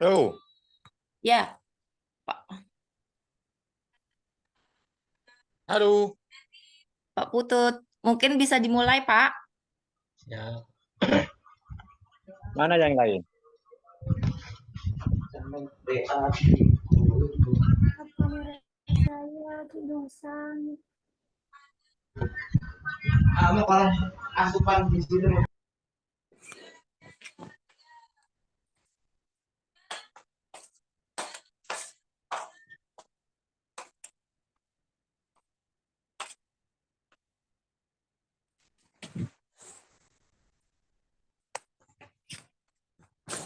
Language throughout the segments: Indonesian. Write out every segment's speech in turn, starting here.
Oh, Ya, Pak, halo. Pak Putut. Mungkin bisa dimulai, Pak. Ya, Mana yang lain?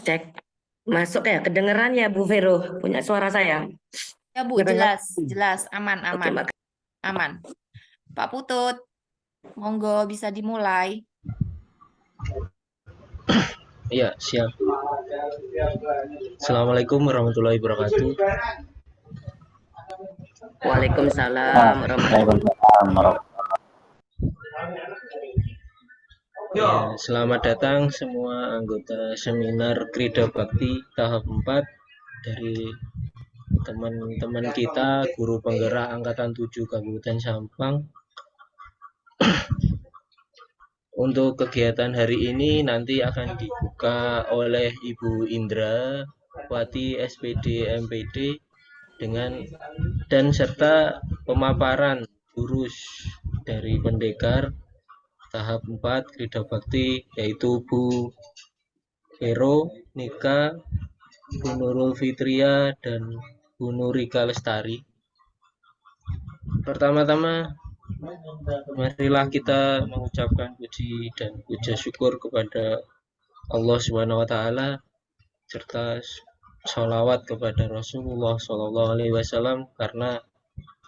Cek. Masuk ya, kedengeran ya Bu Vero, punya suara saya. Ya, Bu, Kedengeran. jelas. Aman, Oke, aman. Aman. Pak Putut, monggo bisa dimulai. iya, siap. Assalamualaikum warahmatullahi wabarakatuh. Waalaikumsalam warahmatullahi Ya, selamat datang semua anggota seminar Krida Bakti tahap 4 dari teman-teman kita, guru penggerak Angkatan 7 Kabupaten Sampang. Untuk kegiatan hari ini nanti akan dibuka oleh Ibu Indra Wati SPD MPD dan serta pemaparan gurus dari pendekar tahap 4 Krida Bakti, yaitu Bu Vero Nika, Bu Nurul Fitria, dan Bu Nurika Lestari. Pertama-tama, marilah kita mengucapkan puji dan puja syukur kepada Allah Subhanahu wa Ta'ala, serta sholawat kepada Rasulullah SAW, karena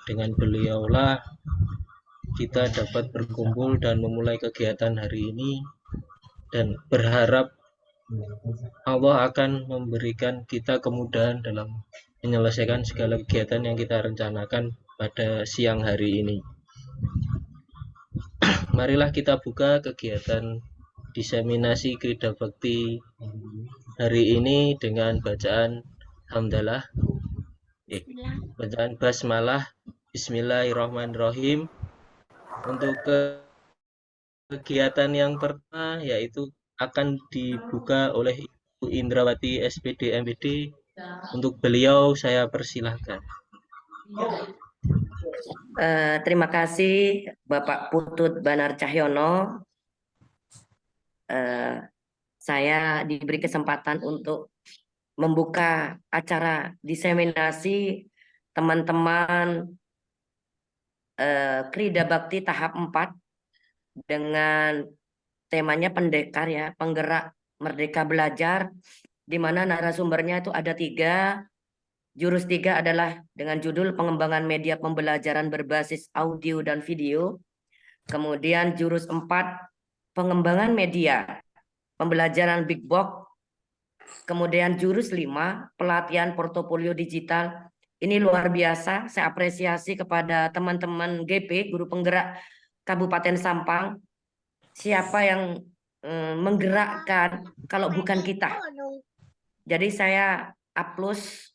dengan beliaulah kita dapat berkumpul dan memulai kegiatan hari ini, dan berharap Allah akan memberikan kita kemudahan dalam menyelesaikan segala kegiatan yang kita rencanakan pada siang hari ini. Marilah kita buka kegiatan diseminasi Krida Bakti hari ini dengan bacaan hamdalah, bacaan basmalah, bismillahirrahmanirrahim. Untuk kegiatan yang pertama yaitu akan dibuka oleh Ibu Indrawati SPD MPD. Untuk beliau saya persilahkan. Terima kasih Bapak Putut Banar Cahyono. Saya diberi kesempatan untuk membuka acara diseminasi teman-teman Krida Bakti tahap 4 dengan temanya pendekar ya, penggerak merdeka belajar, di mana narasumbernya itu ada 3. Jurus 3 adalah dengan judul pengembangan media pembelajaran berbasis audio dan video. Kemudian jurus 4 pengembangan media pembelajaran big box. Kemudian jurus 5 pelatihan portofolio digital. Ini luar biasa, saya apresiasi kepada teman-teman GP, guru penggerak Kabupaten Sampang. Siapa yang menggerakkan kalau bukan kita? Jadi saya aplaus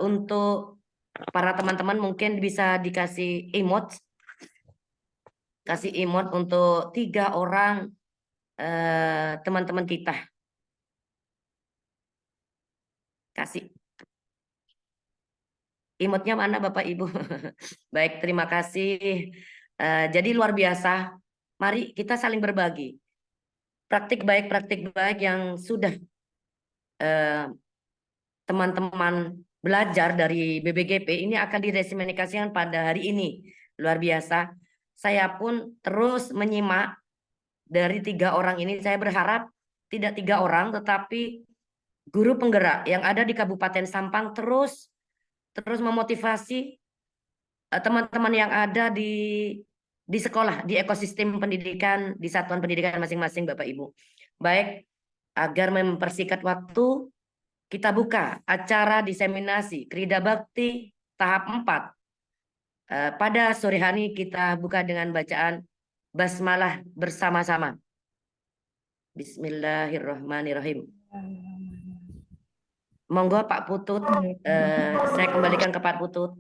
untuk para teman-teman, mungkin bisa dikasih emote. Kasih emote untuk 3 orang teman-teman kita. Kasih. Emotnya mana Bapak Ibu? Baik, terima kasih. Jadi luar biasa. Mari kita saling berbagi. Praktik baik yang sudah teman-teman belajar dari BBGP ini akan direseminasikan pada hari ini. Luar biasa. Saya pun terus menyimak dari 3 orang ini. Saya berharap tidak 3 orang, tetapi guru penggerak yang ada di Kabupaten Sampang terus memotivasi teman-teman yang ada di sekolah, di ekosistem pendidikan, di satuan pendidikan masing-masing Bapak Ibu. Baik, agar mempersingkat waktu, kita buka acara diseminasi Krida Bakti tahap 4. Pada sore hari kita buka dengan bacaan basmalah bersama-sama. Bismillahirrahmanirrahim. Monggo Pak Putut, saya kembalikan ke Pak Putut.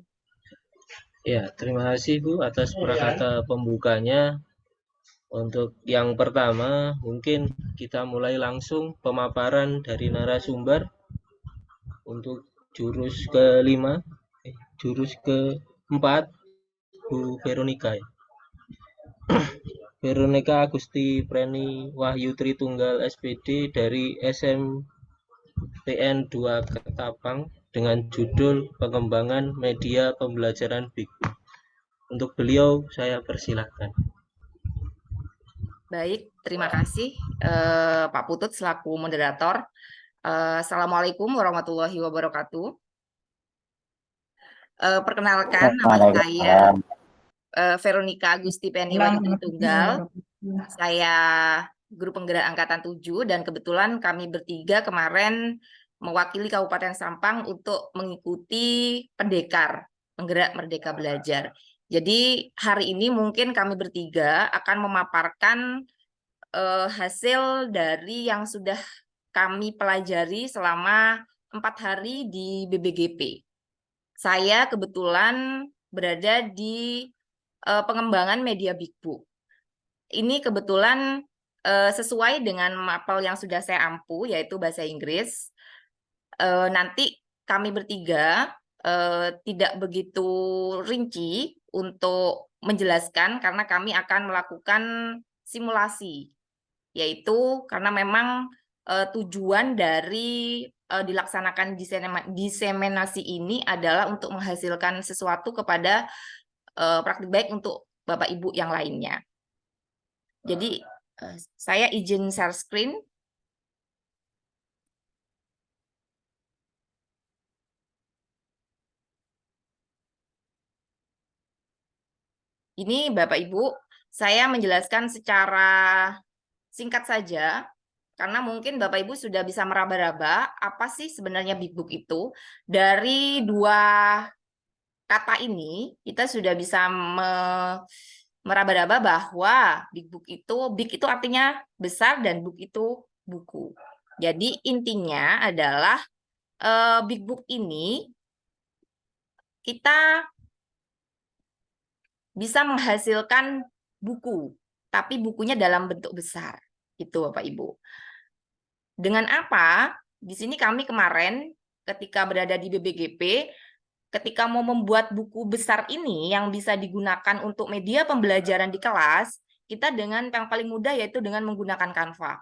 Ya, terima kasih Bu atas kata pembukanya. Untuk yang pertama, mungkin kita mulai langsung pemaparan dari narasumber untuk jurus kelima, jurus keempat, Bu Veronica. Veronica Agusti Preni Wahyu Tritunggal SPD dari SMPN 2 Ketapang dengan judul Pengembangan Media Pembelajaran Big Book. Untuk beliau saya persilahkan. Baik, terima kasih Pak Putut selaku moderator. Assalamualaikum warahmatullahi wabarakatuh. Perkenalkan, nama saya Veronica Agusti Penny Wahyu Tritunggal. Saya guru penggerak angkatan 7 dan kebetulan kami bertiga kemarin mewakili Kabupaten Sampang untuk mengikuti pendekar, penggerak Merdeka Belajar. Jadi hari ini mungkin kami bertiga akan memaparkan hasil dari yang sudah kami pelajari selama 4 hari di BBGP. Saya kebetulan berada di pengembangan media Big Book. Ini kebetulan sesuai dengan mapel yang sudah saya ampu, yaitu bahasa Inggris. Nanti kami bertiga tidak begitu rinci untuk menjelaskan karena kami akan melakukan simulasi, yaitu karena memang tujuan dari dilaksanakan diseminasi ini adalah untuk menghasilkan sesuatu kepada praktik baik untuk Bapak Ibu yang lainnya. Jadi saya izin share screen. Ini Bapak Ibu, saya menjelaskan secara singkat saja, karena mungkin Bapak Ibu sudah bisa meraba-raba apa sih sebenarnya Big Book itu. Dari dua kata ini, kita sudah bisa meraba-raba bahwa Big itu artinya besar dan book itu buku. Jadi intinya adalah Big Book ini kita bisa menghasilkan buku, tapi bukunya dalam bentuk besar. Itu Bapak Ibu. Dengan apa? Di sini kami kemarin ketika berada di BBGP, ketika mau membuat buku besar ini yang bisa digunakan untuk media pembelajaran di kelas, kita dengan yang paling mudah yaitu dengan menggunakan Canva.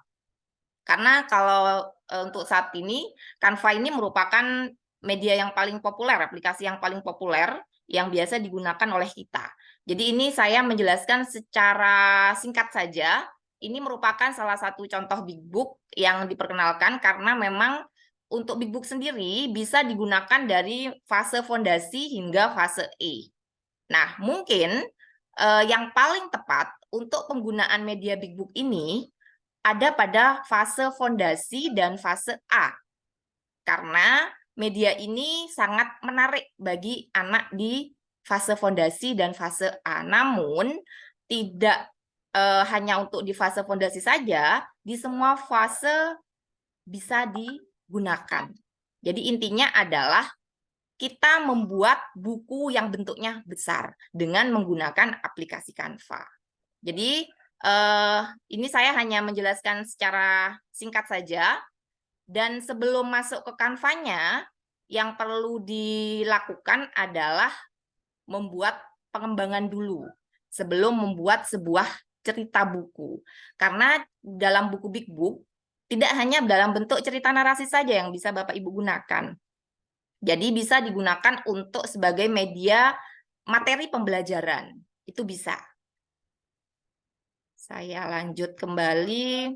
Karena kalau untuk saat ini, Canva ini merupakan media yang paling populer, aplikasi yang paling populer yang biasa digunakan oleh kita. Jadi ini saya menjelaskan secara singkat saja. Ini merupakan salah satu contoh Big Book yang diperkenalkan karena memang untuk Big Book sendiri bisa digunakan dari fase fondasi hingga fase E. Nah, mungkin yang paling tepat untuk penggunaan media Big Book ini ada pada fase fondasi dan fase A. Karena media ini sangat menarik bagi anak di fase fondasi dan fase A. Namun tidak hanya untuk di fase fondasi saja, di semua fase bisa digunakan. Jadi intinya adalah kita membuat buku yang bentuknya besar dengan menggunakan aplikasi Canva. Jadi ini saya hanya menjelaskan secara singkat saja. Dan sebelum masuk ke Canva-nya, yang perlu dilakukan adalah membuat pengembangan dulu sebelum membuat sebuah cerita buku. Karena dalam buku Big Book, tidak hanya dalam bentuk cerita narasi saja yang bisa Bapak Ibu gunakan. Jadi bisa digunakan untuk sebagai media materi pembelajaran. Itu bisa. Saya lanjut kembali.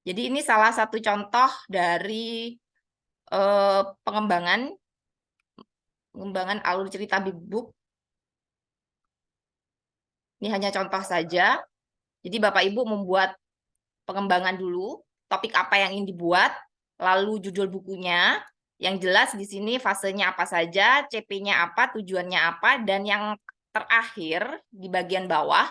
Jadi ini salah satu contoh dari pengembangan alur cerita Big Book. Ini hanya contoh saja. Jadi Bapak Ibu membuat pengembangan dulu, topik apa yang ingin dibuat, lalu judul bukunya, yang jelas di sini fasenya apa saja, CP-nya apa, tujuannya apa, dan yang terakhir di bagian bawah,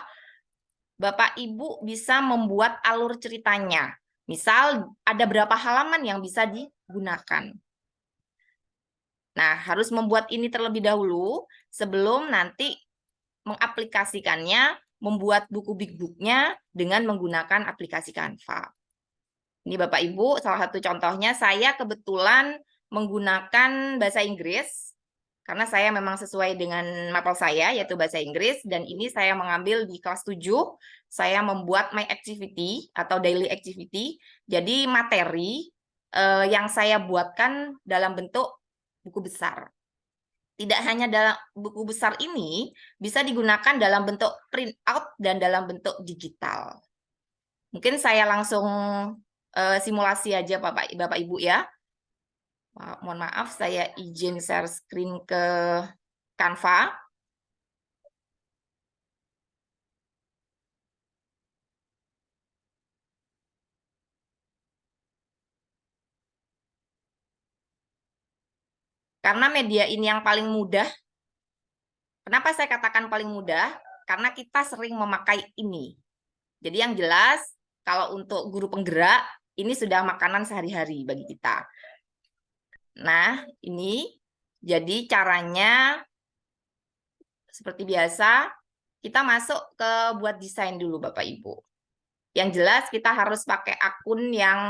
Bapak Ibu bisa membuat alur ceritanya. Misal ada berapa halaman yang bisa digunakan. Nah, harus membuat ini terlebih dahulu sebelum nanti mengaplikasikannya, membuat buku Big Book-nya dengan menggunakan aplikasi Canva. Ini Bapak Ibu, salah satu contohnya saya kebetulan menggunakan bahasa Inggris, karena saya memang sesuai dengan mapel saya, yaitu bahasa Inggris, dan ini saya mengambil di kelas 7, saya membuat my activity atau daily activity, jadi materi yang saya buatkan dalam bentuk buku besar. Tidak hanya dalam buku besar ini, bisa digunakan dalam bentuk print out dan dalam bentuk digital. Mungkin saya langsung simulasi aja Bapak Ibu ya. Mohon maaf, saya izin share screen ke Canva. Karena media ini yang paling mudah. Kenapa saya katakan paling mudah? Karena kita sering memakai ini. Jadi yang jelas, kalau untuk guru penggerak, ini sudah makanan sehari-hari bagi kita. Nah, ini jadi caranya seperti biasa, kita masuk ke buat desain dulu Bapak Ibu. Yang jelas kita harus pakai akun yang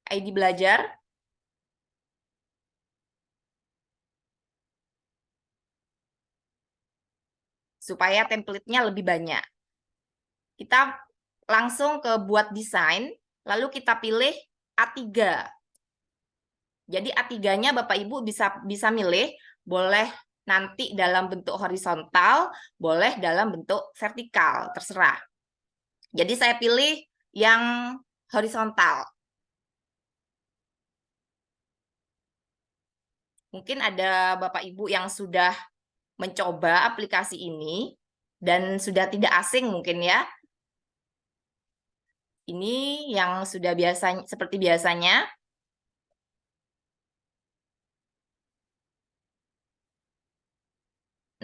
ID belajar. Supaya template-nya lebih banyak. Kita langsung ke buat desain, lalu kita pilih A3. Jadi A3-nya Bapak Ibu bisa milih, boleh nanti dalam bentuk horizontal, boleh dalam bentuk vertikal, terserah. Jadi saya pilih yang horizontal. Mungkin ada Bapak Ibu yang sudah mencoba aplikasi ini dan sudah tidak asing mungkin ya. Ini yang sudah biasa seperti biasanya.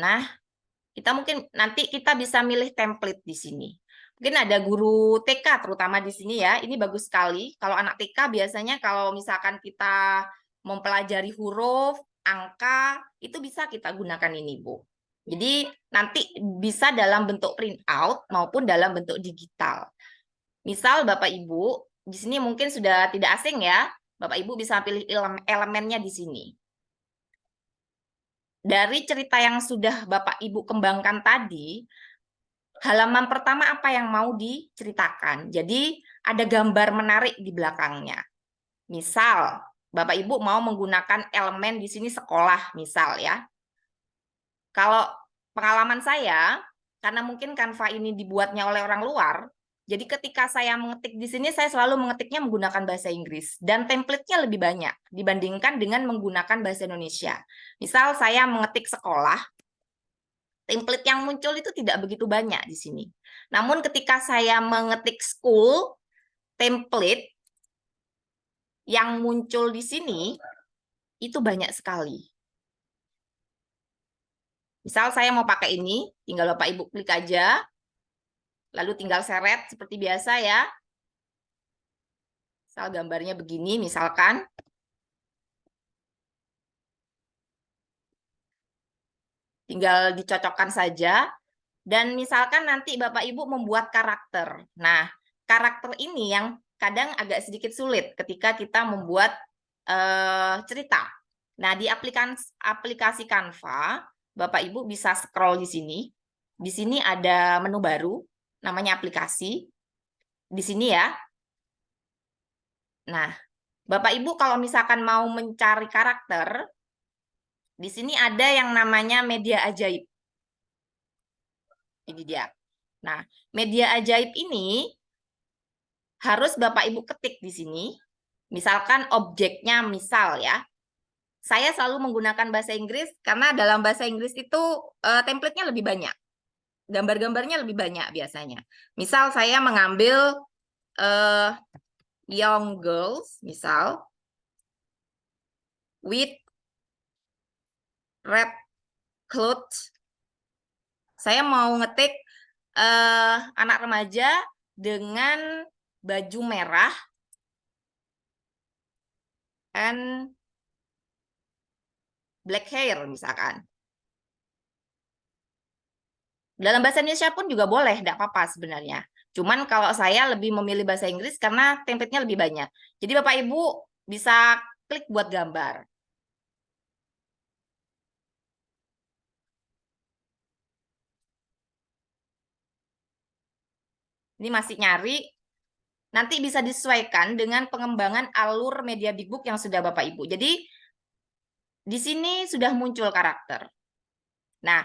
Nah, nanti kita bisa milih template di sini. Mungkin ada guru TK terutama di sini ya. Ini bagus sekali. Kalau anak TK biasanya kalau misalkan kita mempelajari huruf, angka, itu bisa kita gunakan ini, Bu. Jadi nanti bisa dalam bentuk print out maupun dalam bentuk digital. Misal Bapak Ibu, di sini mungkin sudah tidak asing ya. Bapak Ibu bisa pilih elemennya di sini. Dari cerita yang sudah Bapak Ibu kembangkan tadi, halaman pertama apa yang mau diceritakan. Jadi ada gambar menarik di belakangnya. Misal, Bapak Ibu mau menggunakan elemen di sini sekolah, misal ya. Kalau pengalaman saya, karena mungkin Canva ini dibuatnya oleh orang luar, jadi ketika saya mengetik di sini, saya selalu mengetiknya menggunakan bahasa Inggris. Dan template-nya lebih banyak dibandingkan dengan menggunakan bahasa Indonesia. Misal saya mengetik sekolah, template yang muncul itu tidak begitu banyak di sini. Namun ketika saya mengetik school, template yang muncul di sini itu banyak sekali. Misal saya mau pakai ini, tinggal Bapak Ibu klik aja, lalu tinggal seret seperti biasa ya. Misal gambarnya begini, misalkan. Tinggal dicocokkan saja. Dan misalkan nanti Bapak Ibu membuat karakter. Nah, karakter ini yang kadang agak sedikit sulit ketika kita membuat cerita. Nah, di aplikasi Canva, Bapak Ibu bisa scroll di sini. Di sini ada menu baru, namanya aplikasi. Di sini ya. Nah, Bapak Ibu kalau misalkan mau mencari karakter, di sini ada yang namanya media ajaib. Ini dia. Nah, media ajaib ini harus Bapak Ibu ketik di sini. Misalkan objeknya misal ya. Saya selalu menggunakan bahasa Inggris karena dalam bahasa Inggris itu template-nya lebih banyak. Gambar-gambarnya lebih banyak biasanya. Misal saya mengambil young girls, misal, with red clothes. Saya mau ngetik anak remaja dengan baju merah and black hair, misalkan. Dalam bahasa Indonesia pun juga boleh, tidak apa-apa sebenarnya. Cuman kalau saya lebih memilih bahasa Inggris karena template-nya lebih banyak. Jadi Bapak Ibu bisa klik buat gambar. Ini masih nyari. Nanti bisa disesuaikan dengan pengembangan alur media Big Book yang sudah Bapak Ibu. Jadi di sini sudah muncul karakter. Nah,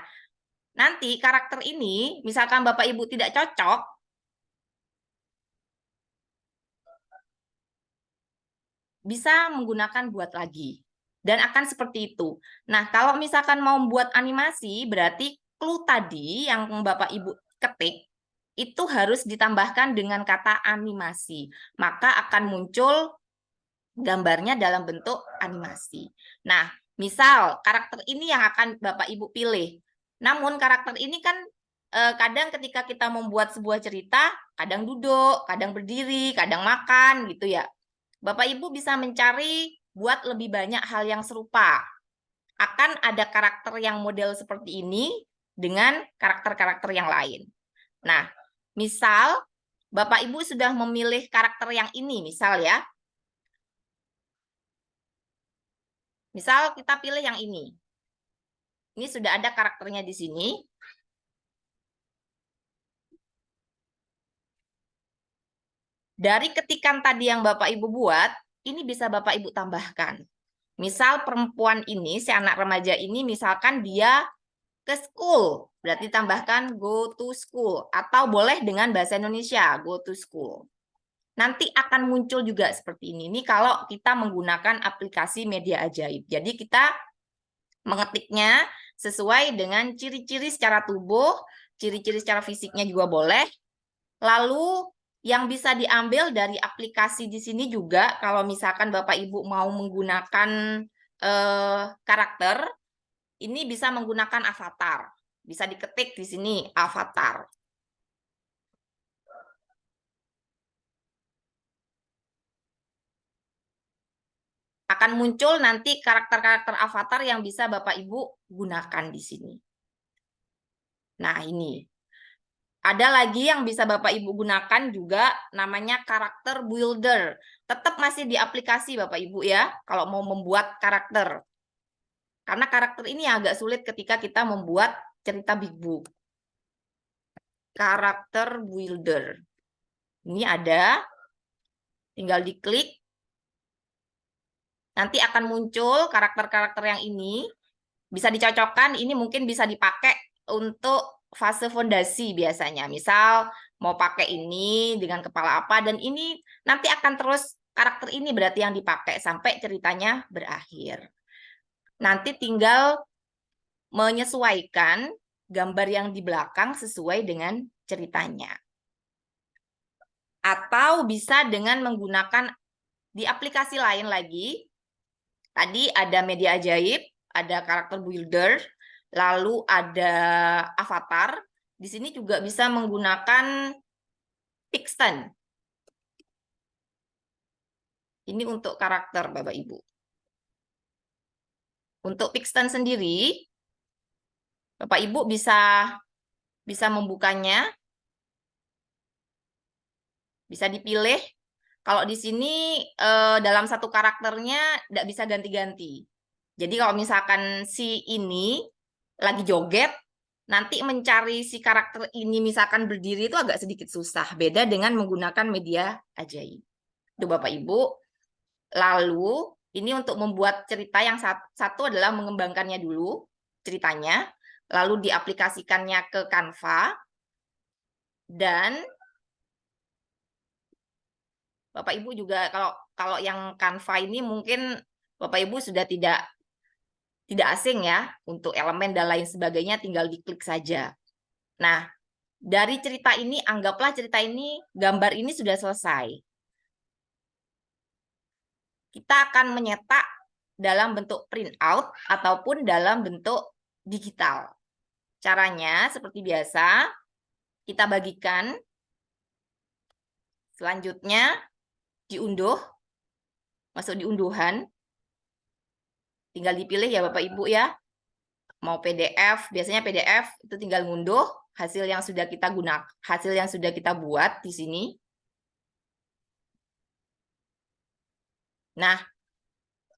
nanti karakter ini, misalkan Bapak Ibu tidak cocok, bisa menggunakan buat lagi. Dan akan seperti itu. Nah, kalau misalkan mau buat animasi, berarti clue tadi yang Bapak Ibu ketik, itu harus ditambahkan dengan kata animasi. Maka akan muncul gambarnya dalam bentuk animasi. Nah, misal karakter ini yang akan Bapak Ibu pilih. Namun karakter ini kan kadang ketika kita membuat sebuah cerita, kadang duduk, kadang berdiri, kadang makan gitu ya. Bapak Ibu bisa mencari buat lebih banyak hal yang serupa. Akan ada karakter yang model seperti ini dengan karakter-karakter yang lain. Nah, misal Bapak Ibu sudah memilih karakter yang ini, misal ya. Misal kita pilih yang ini. Ini sudah ada karakternya di sini. Dari ketikan tadi yang Bapak Ibu buat, ini bisa Bapak Ibu tambahkan. Misal perempuan ini, si anak remaja ini, misalkan dia ke school, berarti tambahkan go to school. Atau boleh dengan bahasa Indonesia, go to school. Nanti akan muncul juga seperti ini. Ini kalau kita menggunakan aplikasi media ajaib. Jadi kita mengetiknya sesuai dengan ciri-ciri secara tubuh, ciri-ciri secara fisiknya juga boleh. Lalu yang bisa diambil dari aplikasi di sini juga, kalau misalkan Bapak Ibu mau menggunakan karakter, ini bisa menggunakan avatar. Bisa diketik di sini, avatar. Akan muncul nanti karakter-karakter avatar yang bisa Bapak Ibu gunakan di sini. Nah, ini. Ada lagi yang bisa Bapak Ibu gunakan juga namanya karakter builder. Tetap masih di aplikasi Bapak Ibu ya, kalau mau membuat karakter. Karena karakter ini agak sulit ketika kita membuat cerita Big Book. Karakter builder. Ini ada, tinggal diklik. Nanti akan muncul karakter-karakter yang ini. Bisa dicocokkan, ini mungkin bisa dipakai untuk fase fondasi biasanya. Misal mau pakai ini dengan kepala apa, dan ini nanti akan terus karakter ini berarti yang dipakai sampai ceritanya berakhir. Nanti tinggal menyesuaikan gambar yang di belakang sesuai dengan ceritanya. Atau bisa dengan menggunakan di aplikasi lain lagi. Tadi ada media ajaib, ada karakter builder, lalu ada avatar. Di sini juga bisa menggunakan Pixton. Ini untuk karakter Bapak Ibu. Untuk Pixton sendiri, Bapak Ibu bisa membukanya. Bisa dipilih. Kalau di sini dalam satu karakternya tidak bisa ganti-ganti. Jadi kalau misalkan si ini lagi joget, nanti mencari si karakter ini misalkan berdiri itu agak sedikit susah. Beda dengan menggunakan media ajaib. Itu Bapak Ibu. Lalu ini untuk membuat cerita yang satu adalah mengembangkannya dulu ceritanya. Lalu diaplikasikannya ke Canva. Dan Bapak Ibu juga kalau yang Canva ini mungkin Bapak Ibu sudah tidak asing ya, untuk elemen dan lain sebagainya tinggal diklik saja. Nah, dari cerita ini, anggaplah cerita ini, gambar ini sudah selesai. Kita akan menyetak dalam bentuk printout ataupun dalam bentuk digital. Caranya seperti biasa, kita bagikan. Selanjutnya diunduh, masuk di unduhan. Tinggal dipilih ya Bapak Ibu ya. Mau PDF, biasanya PDF itu tinggal ngunduh hasil yang sudah kita gunakan, hasil yang sudah kita buat di sini. Nah,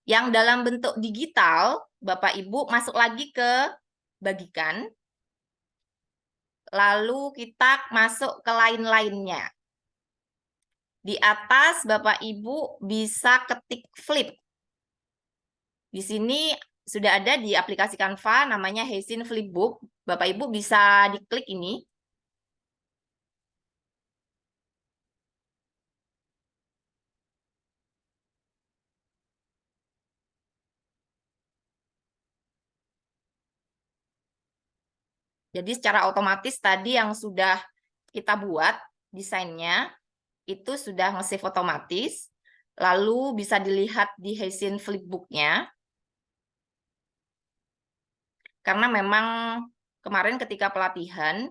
yang dalam bentuk digital, Bapak Ibu masuk lagi ke bagikan. Lalu kita masuk ke lain-lainnya. Di atas Bapak Ibu bisa ketik flip. Di sini sudah ada di aplikasi Canva namanya Heisin Flipbook. Bapak Ibu bisa diklik ini. Jadi secara otomatis tadi yang sudah kita buat desainnya itu sudah nge-save otomatis. Lalu bisa dilihat di Heisin Flipbook-nya. Karena memang kemarin ketika pelatihan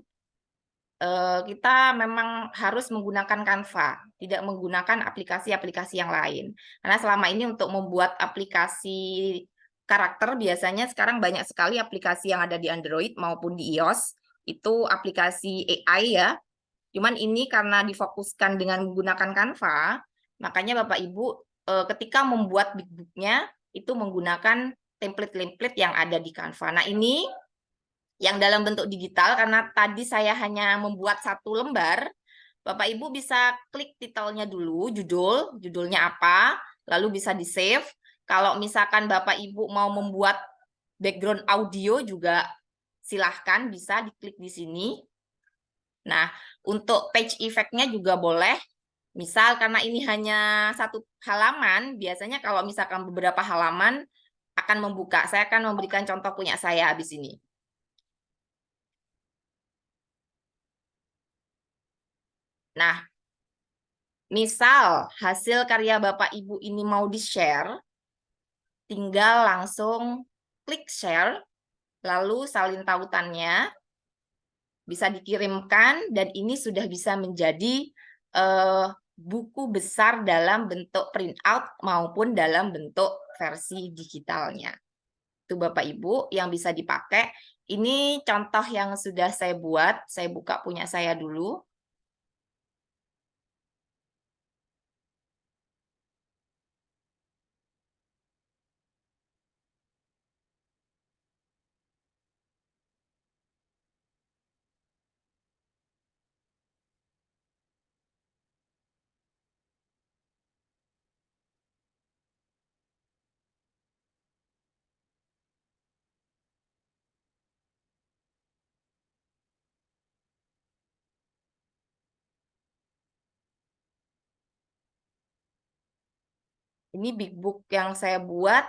kita memang harus menggunakan Canva, tidak menggunakan aplikasi-aplikasi yang lain. Karena selama ini untuk membuat aplikasi karakter biasanya sekarang banyak sekali aplikasi yang ada di Android maupun di iOS, itu aplikasi AI ya. Cuman ini karena difokuskan dengan menggunakan Canva, makanya Bapak Ibu ketika membuat Big Book-nya itu menggunakan template-template yang ada di Canva. Nah, ini yang dalam bentuk digital, karena tadi saya hanya membuat satu lembar, Bapak Ibu bisa klik titelnya dulu, judulnya apa, lalu bisa di-save. Kalau misalkan Bapak Ibu mau membuat background audio juga silahkan bisa diklik di sini. Nah, untuk page effect-nya juga boleh. Misal karena ini hanya satu halaman, biasanya kalau misalkan beberapa halaman akan membuka. Saya akan memberikan contoh punya saya habis ini. Nah, misal hasil karya Bapak Ibu ini mau di-share, tinggal langsung klik share, lalu salin tautannya bisa dikirimkan, dan ini sudah bisa menjadi buku besar dalam bentuk printout maupun dalam bentuk versi digitalnya. Itu Bapak Ibu yang bisa dipakai. Ini contoh yang sudah saya buat, saya buka punya saya dulu. Ini big book yang saya buat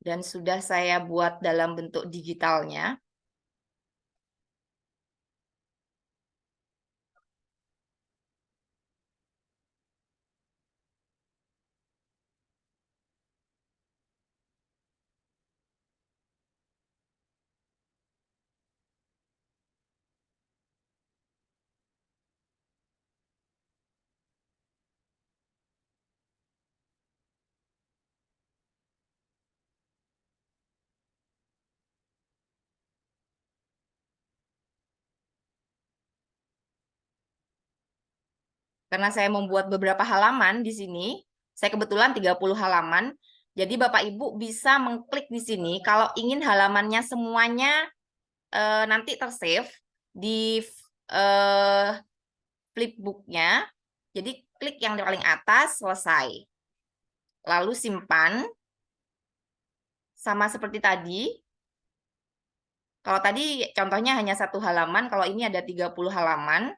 dan sudah saya buat dalam bentuk digitalnya. Karena saya membuat beberapa halaman di sini, saya kebetulan 30 halaman, jadi Bapak Ibu bisa mengklik di sini kalau ingin halamannya semuanya nanti tersave di flipbook-nya. Jadi klik yang paling atas, selesai. Lalu simpan. Sama seperti tadi. Kalau tadi contohnya hanya satu halaman, kalau ini ada 30 halaman.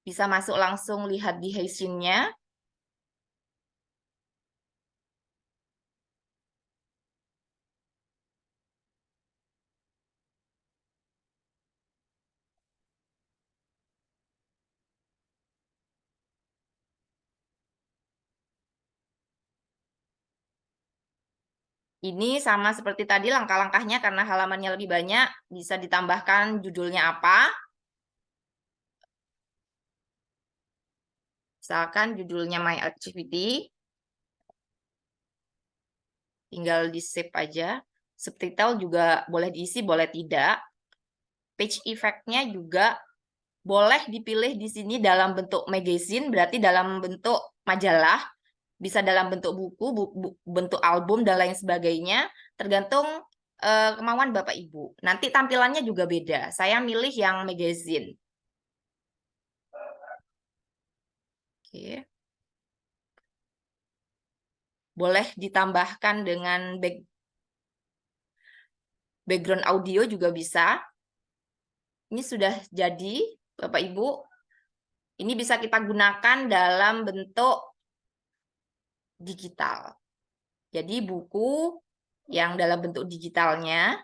Bisa masuk langsung lihat di Heisin-nya. Ini sama seperti tadi langkah-langkahnya karena halamannya lebih banyak, bisa ditambahkan judulnya apa. Misalkan judulnya My Activity. Tinggal di-save aja. Subtitle juga boleh diisi, boleh tidak. Page effect-nya juga boleh dipilih di sini dalam bentuk magazine, berarti dalam bentuk majalah, bisa dalam bentuk buku, bentuk album, dan lain sebagainya, tergantung kemauan Bapak Ibu. Nanti tampilannya juga beda. Saya milih yang magazine. Oke. Boleh ditambahkan dengan background audio juga bisa. Ini sudah jadi, Bapak Ibu. Ini bisa kita gunakan dalam bentuk digital. Jadi buku yang dalam bentuk digitalnya.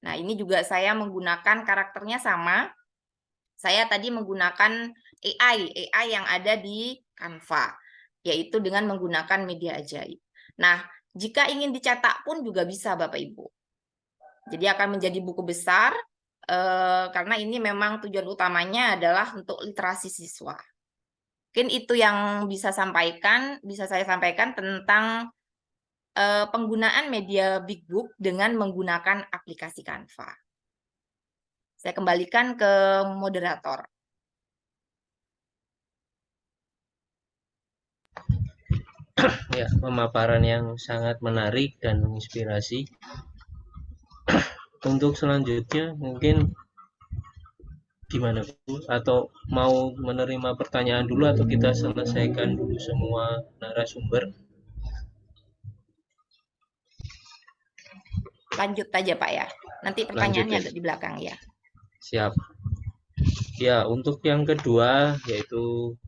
Nah, ini juga saya menggunakan karakternya sama. Saya tadi menggunakan AI yang ada di Canva, yaitu dengan menggunakan media ajaib. Nah, jika ingin dicetak pun juga bisa, Bapak Ibu. Jadi akan menjadi buku besar, karena ini memang tujuan utamanya adalah untuk literasi siswa. Mungkin itu yang bisa saya sampaikan tentang penggunaan media Big Book dengan menggunakan aplikasi Canva. Saya kembalikan ke moderator. Ya, pemaparan yang sangat menarik dan menginspirasi. Untuk selanjutnya mungkin gimana Bu? Atau mau menerima pertanyaan dulu atau kita selesaikan dulu semua narasumber? Lanjut aja Pak ya. Nanti pertanyaannya Lanjut, ya. ada di belakang ya. Siap. Ya, untuk yang kedua yaitu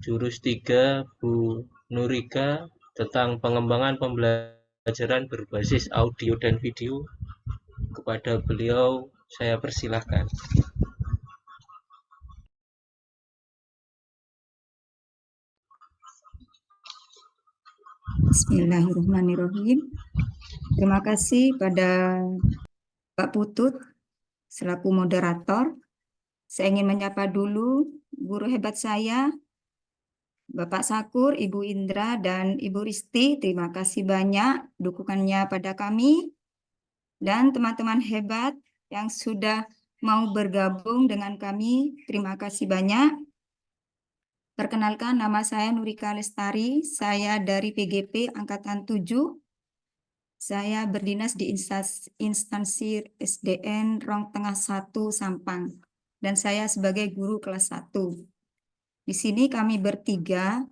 jurus 3 Bu Nurika tentang pengembangan pembelajaran berbasis audio dan video. Kepada beliau saya persilahkan. Bismillahirrahmanirrahim. Terima kasih pada Pak Putut selaku moderator. Saya ingin menyapa dulu guru hebat saya, Bapak Sakur, Ibu Indra, dan Ibu Risti. Terima kasih banyak dukungannya pada kami. Dan teman-teman hebat yang sudah mau bergabung dengan kami, terima kasih banyak. Perkenalkan, nama saya Nurika Lestari, saya dari PGP Angkatan 7. Saya berdinas di instansi SDN Rong Tengah 1 Sampang, dan saya sebagai guru kelas 1. Di sini kami bertiga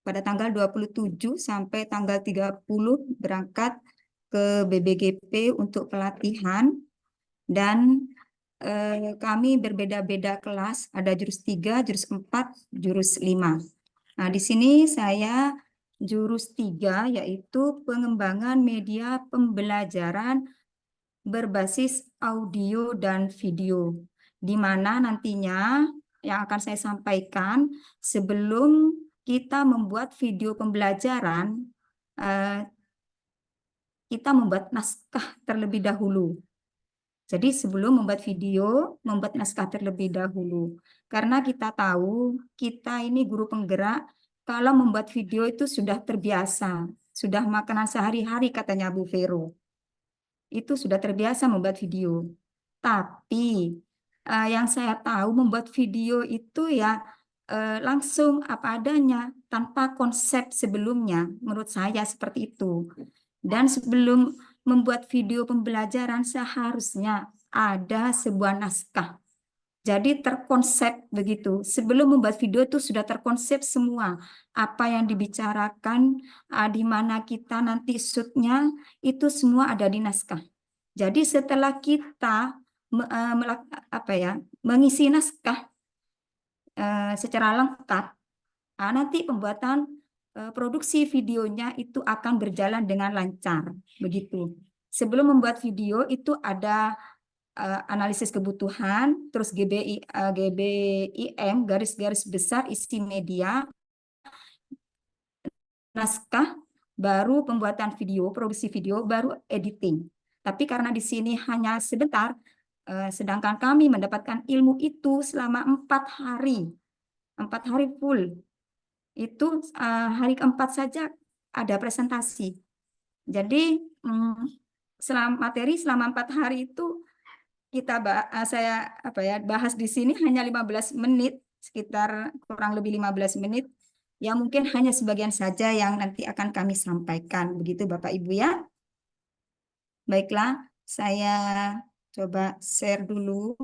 pada tanggal 27 sampai tanggal 30 berangkat ke BBGP untuk pelatihan, dan kami berbeda-beda kelas, ada jurus 3, jurus 4, jurus 5. Nah, di sini saya jurus 3, yaitu pengembangan media pembelajaran berbasis audio dan video, di mana nantinya yang akan saya sampaikan sebelum kita membuat video pembelajaran, kita membuat naskah terlebih dahulu. Jadi sebelum membuat video, membuat naskah terlebih dahulu. Karena kita tahu, kita ini guru penggerak, kalau membuat video itu sudah terbiasa. Sudah makanan sehari-hari katanya Bu Vero. Itu sudah terbiasa membuat video. Tapi yang saya tahu membuat video itu ya langsung apa adanya, tanpa konsep sebelumnya. Menurut saya seperti itu. Dan sebelum membuat video pembelajaran seharusnya ada sebuah naskah. Jadi terkonsep begitu. Sebelum membuat video itu sudah terkonsep semua. Apa yang dibicarakan, di mana kita nanti shootnya, itu semua ada di naskah. Jadi setelah kita mengisi naskah secara lengkap, nanti pembuatan produksi videonya itu akan berjalan dengan lancar, begitu. Sebelum membuat video itu ada analisis kebutuhan, terus GBIM, garis-garis besar isi media. naskah, baru pembuatan video, produksi video, baru editing. Tapi karena di sini hanya sebentar, sedangkan kami mendapatkan ilmu itu selama 4 hari. 4 hari full. Itu hari keempat saja ada presentasi. Jadi materi selama 4 hari itu saya bahas di sini hanya 15 menit, sekitar kurang lebih 15 menit. Ya mungkin hanya sebagian saja yang nanti akan kami sampaikan. Begitu Bapak Ibu ya. Baiklah, saya coba share dulu.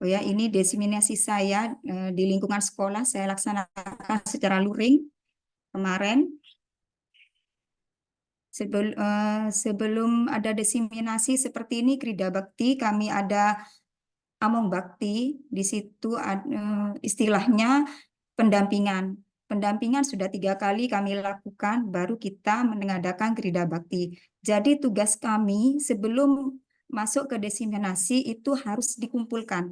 Oh ya, ini diseminasi saya di lingkungan sekolah saya laksanakan secara luring kemarin. Sebelum ada diseminasi seperti ini Krida Bakti, kami ada Among Bakti. Di situ istilahnya pendampingan. Pendampingan sudah 3 kali kami lakukan, baru kita mengadakan Krida Bakti. Jadi tugas kami sebelum masuk ke diseminasi itu harus dikumpulkan.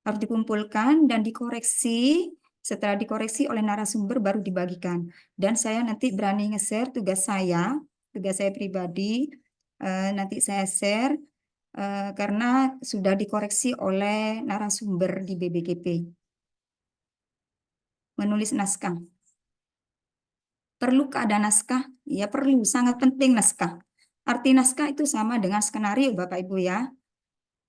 Harus dikumpulkan dan dikoreksi. Setelah dikoreksi oleh narasumber baru dibagikan. Dan saya nanti berani nge-share tugas saya pribadi. Nanti saya share karena sudah dikoreksi oleh narasumber di BBGP. Menulis naskah. Perlukah ada naskah? Ya perlu, sangat penting naskah. Arti naskah itu sama dengan skenario Bapak Ibu ya.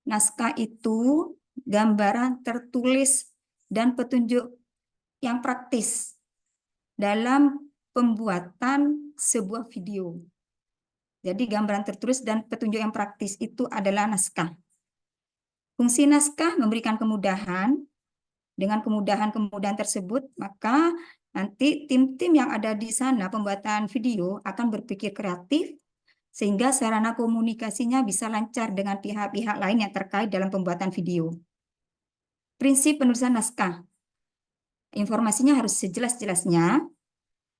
Naskah itu gambaran tertulis dan petunjuk yang praktis dalam pembuatan sebuah video. Jadi gambaran tertulis dan petunjuk yang praktis itu adalah naskah. Fungsi naskah memberikan kemudahan. Dengan kemudahan-kemudahan tersebut, maka nanti tim-tim yang ada di sana pembuatan video akan berpikir kreatif sehingga sarana komunikasinya bisa lancar dengan pihak-pihak lain yang terkait dalam pembuatan video. Prinsip penulisan naskah. Informasinya harus sejelas-jelasnya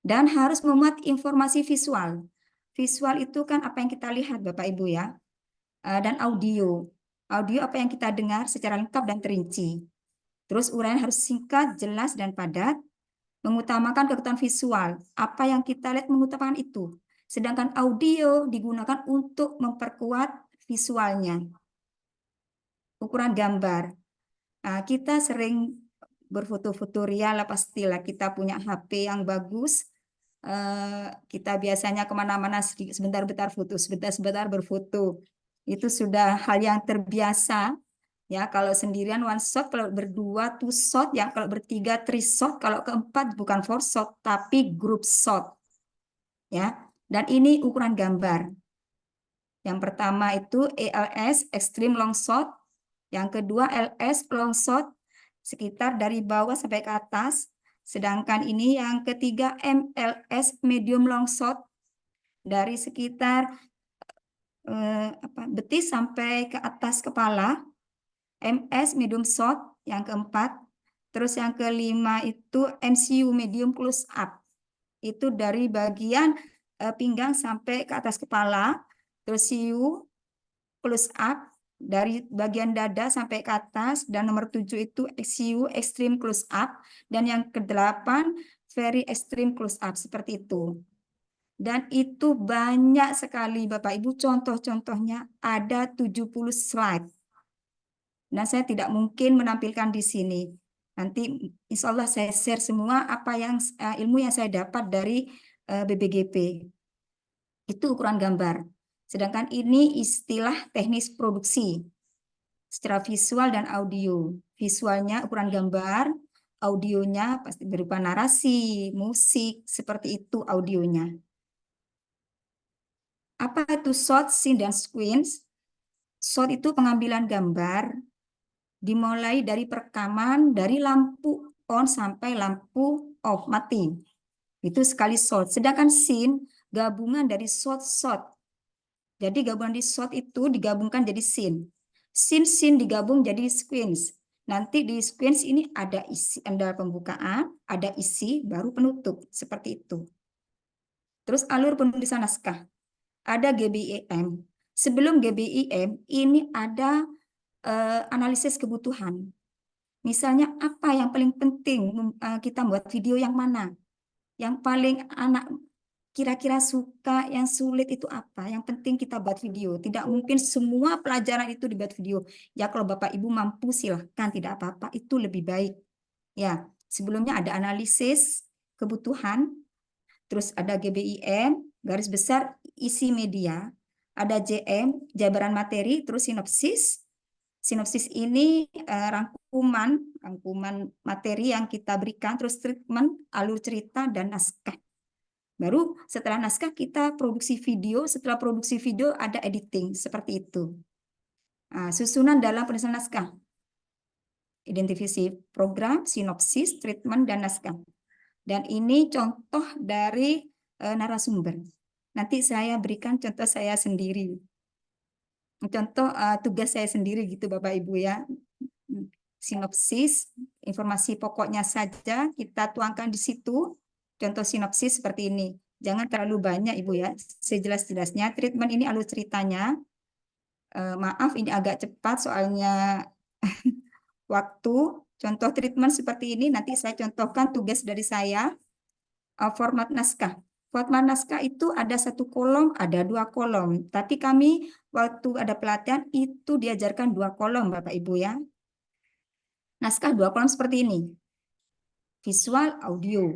dan harus memuat informasi visual. Visual itu kan apa yang kita lihat Bapak Ibu ya. Dan audio. Audio apa yang kita dengar secara lengkap dan terinci. Terus uraian harus singkat, jelas, dan padat. Mengutamakan kebutuhan visual. Apa yang kita lihat mengutamakan itu. Sedangkan audio digunakan untuk memperkuat visualnya. Ukuran gambar. Nah, kita sering berfoto-foto real, pastilah kita punya HP yang bagus. Kita biasanya kemana-mana sebentar-bentar foto, sebentar-sebentar berfoto. Itu sudah hal yang terbiasa. Ya, kalau sendirian one shot, kalau berdua two shot, ya kalau bertiga three shot, kalau keempat bukan four shot tapi group shot. Ya, dan ini ukuran gambar. Yang pertama itu ELS extreme long shot, yang kedua LS long shot sekitar dari bawah sampai ke atas, sedangkan ini yang ketiga MLS medium long shot dari sekitar betis sampai ke atas kepala. MS medium shot yang keempat, terus yang kelima itu MCU medium close up, itu dari bagian pinggang sampai ke atas kepala, terus CU close up dari bagian dada sampai ke atas, dan nomor 7 itu XU extreme close up, dan yang ke-8 very extreme close up, seperti itu. Dan itu banyak sekali Bapak Ibu, contoh-contohnya ada 70 slide. Nah, saya tidak mungkin menampilkan di sini. Nanti insya Allah saya share semua apa yang ilmu yang saya dapat dari BBGP. Itu ukuran gambar. Sedangkan ini istilah teknis produksi secara visual dan audio. Visualnya ukuran gambar, audionya pasti berupa narasi, musik, seperti itu audionya. Apa itu shot, scene, dan sequence? Shot itu pengambilan gambar, dimulai dari perekaman dari lampu on sampai lampu off mati. Itu sekali shot. Sedangkan scene gabungan dari shot-shot. Jadi gabungan di shot itu digabungkan jadi scene. Scene digabung jadi sequence. Nanti di sequence ini ada isi, ada pembukaan, ada isi, baru penutup, seperti itu. Terus alur penulisan naskah, ada GBIM. Sebelum GBIM, ini ada analisis kebutuhan. Misalnya apa yang paling penting kita buat video yang mana? Yang paling anak kira-kira suka, yang sulit itu apa? Yang penting kita buat video. Tidak mungkin semua pelajaran itu dibuat video. Ya kalau Bapak Ibu mampu silahkan, tidak apa-apa, itu lebih baik. Ya, sebelumnya ada analisis kebutuhan, terus ada GBIM, garis besar isi media, ada JM, jabaran materi, terus sinopsis. Sinopsis ini rangkuman materi yang kita berikan, terus treatment, alur cerita, dan naskah. Baru setelah naskah kita produksi video, setelah produksi video ada editing, seperti itu. Nah, susunan dalam penulisan naskah. Identifikasi program, sinopsis, treatment, dan naskah. Dan ini contoh dari narasumber. Nanti saya berikan contoh saya sendiri. Contoh tugas saya sendiri gitu Bapak Ibu ya. Sinopsis, informasi pokoknya saja kita tuangkan di situ. Contoh sinopsis seperti ini. Jangan terlalu banyak Ibu ya. Sejelas-jelasnya. Treatment ini alur ceritanya. Maaf ini agak cepat soalnya waktu. Contoh treatment seperti ini. Nanti saya contohkan tugas dari saya. Format naskah. Format naskah itu ada 1 kolom, ada 2 kolom. Tapi kami waktu ada pelatihan itu diajarkan 2 kolom Bapak Ibu ya. Naskah 2 kolom seperti ini. Visual, audio.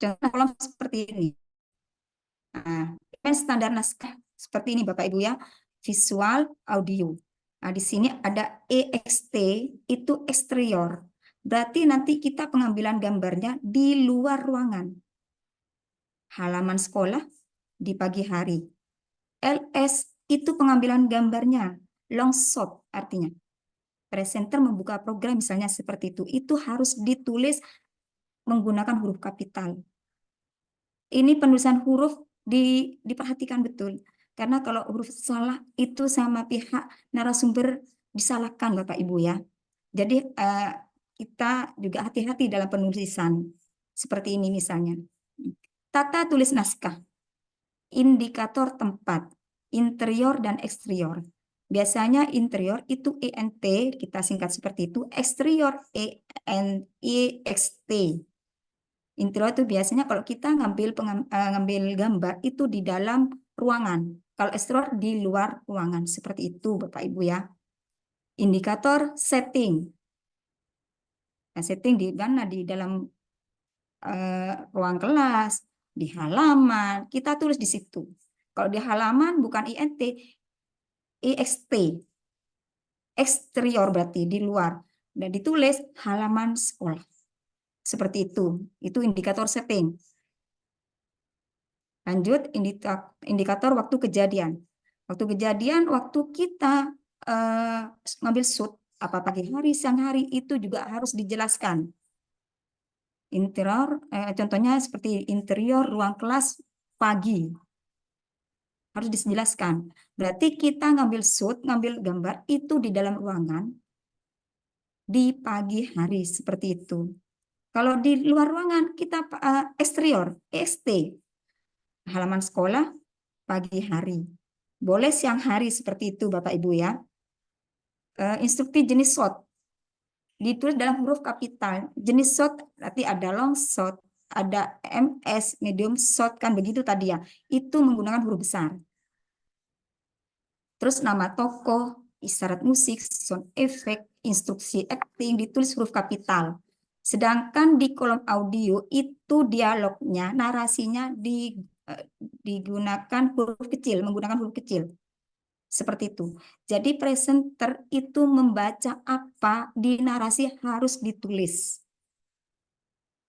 Contoh kolom seperti ini. Nah, standar naskah seperti ini Bapak Ibu ya. Visual, audio. Nah, di sini ada EXT, itu eksterior. Berarti nanti kita pengambilan gambarnya di luar ruangan. Halaman sekolah di pagi hari. LS itu pengambilan gambarnya, long shot artinya. Presenter membuka program misalnya seperti itu harus ditulis menggunakan huruf kapital. Ini penulisan huruf diperhatikan betul. Karena kalau huruf salah itu sama pihak narasumber disalahkan Bapak Ibu ya. Jadi kita juga hati-hati dalam penulisan. Seperti ini misalnya. Tata tulis naskah. Indikator tempat, interior dan eksterior. Biasanya interior itu ENT, kita singkat seperti itu. Eksterior EXT. Interior itu biasanya kalau kita ngambil gambar itu di dalam ruangan. Kalau eksterior di luar ruangan. Seperti itu Bapak Ibu ya. Indikator setting. Nah, setting di mana? Di dalam ruang kelas, di halaman, kita tulis di situ. Kalau di halaman bukan INT, EXT. Eksterior berarti di luar. Dan ditulis halaman sekolah. Seperti itu. Itu indikator setting. Lanjut, indikator waktu kejadian. Waktu kejadian, waktu kita ngambil shoot, apa pagi hari, siang hari, itu juga harus dijelaskan. Interior, contohnya seperti interior ruang kelas pagi. Harus dijelaskan. Berarti kita ngambil shoot, ngambil gambar itu di dalam ruangan di pagi hari seperti itu. Kalau di luar ruangan kita eksterior, EXT. Halaman sekolah pagi hari. Boleh siang hari seperti itu Bapak Ibu ya. Instruksi jenis shot. Ditulis dalam huruf kapital. Jenis shot berarti ada long shot, ada MS, medium shot, kan begitu tadi ya. Itu menggunakan huruf besar. Terus nama tokoh, isyarat musik, sound effect, instruksi acting ditulis huruf kapital. Sedangkan di kolom audio itu dialognya, narasinya digunakan huruf kecil, menggunakan huruf kecil. Seperti itu. Jadi presenter itu membaca apa di narasi harus ditulis.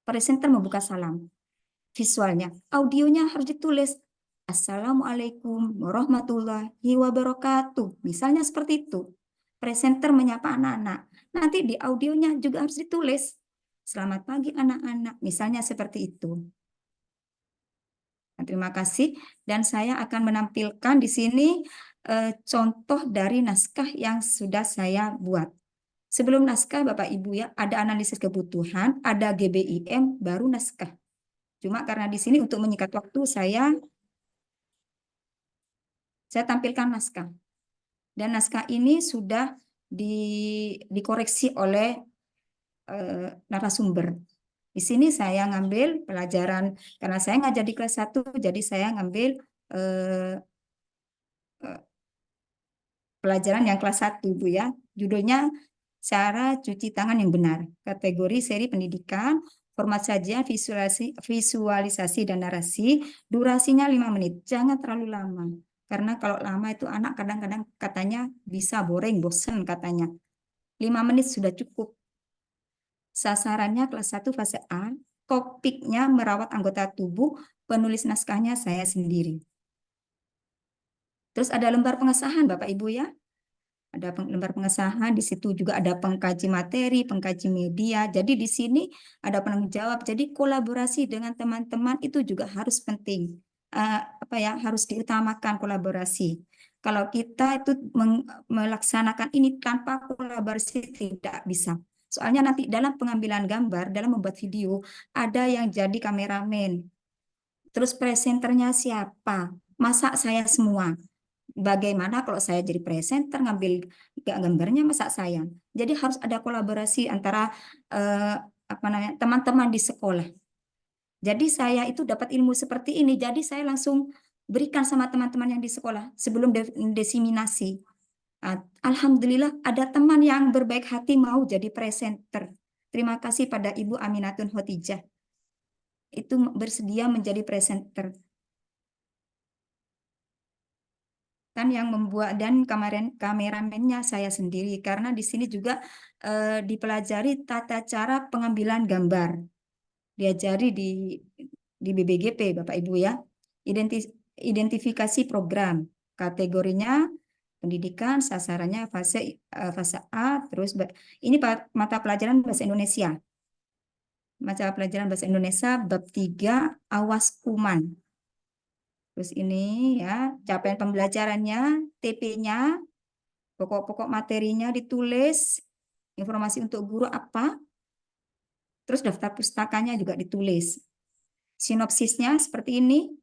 Presenter membuka salam. Visualnya, audionya harus ditulis. Assalamualaikum warahmatullahi wabarakatuh. Misalnya seperti itu. Presenter menyapa anak-anak. Nanti di audionya juga harus ditulis. Selamat pagi anak-anak. Misalnya seperti itu. Nah, terima kasih. Dan saya akan menampilkan di sini contoh dari naskah yang sudah saya buat. Sebelum naskah, Bapak Ibu ya, ada analisis kebutuhan, ada GBIM, baru naskah. Cuma karena di sini untuk menyingkat waktu, saya tampilkan naskah. Dan naskah ini sudah dikoreksi oleh narasumber. Di sini saya ngambil pelajaran, karena saya ngajar di kelas 1, jadi saya ngambil pelajaran yang kelas 1, Bu ya. Judulnya Cara Cuci Tangan yang Benar. Kategori seri pendidikan, format sajian, visualisasi dan narasi. Durasinya 5 menit. Jangan terlalu lama. Karena kalau lama itu anak kadang-kadang katanya bisa boring, bosen katanya. 5 menit sudah cukup. Sasarannya kelas 1 fase A. Topiknya merawat anggota tubuh. Penulis naskahnya saya sendiri. Terus ada lembar pengesahan Bapak Ibu ya. Ada lembar pengesahan, di situ juga ada pengkaji materi, pengkaji media. Jadi di sini ada penanggung jawab. Jadi kolaborasi dengan teman-teman itu juga harus penting. Harus diutamakan kolaborasi. Kalau kita itu melaksanakan ini tanpa kolaborasi tidak bisa. Soalnya nanti dalam pengambilan gambar, dalam membuat video, ada yang jadi kameramen. Terus presenternya siapa? Masa saya semua? Bagaimana kalau saya jadi presenter ngambil gambarnya masa saya. Jadi harus ada kolaborasi antara teman-teman di sekolah. Jadi saya itu dapat ilmu seperti ini, jadi saya langsung berikan sama teman-teman yang di sekolah sebelum diseminasi. Alhamdulillah ada teman yang berbaik hati mau jadi presenter. Terima kasih pada Ibu Aminatun Hotijah. Itu bersedia menjadi presenter. Kan yang membuat dan kameramennya saya sendiri karena di sini juga dipelajari tata cara pengambilan gambar, diajari di BBGP Bapak Ibu ya, identifikasi program, kategorinya pendidikan, sasarannya fase A, terus ini mata pelajaran bahasa Indonesia, bab 3 awas kuman. Terus ini ya, capaian pembelajarannya, TP-nya, pokok-pokok materinya ditulis, informasi untuk guru apa, terus daftar pustakanya juga ditulis. Sinopsisnya seperti ini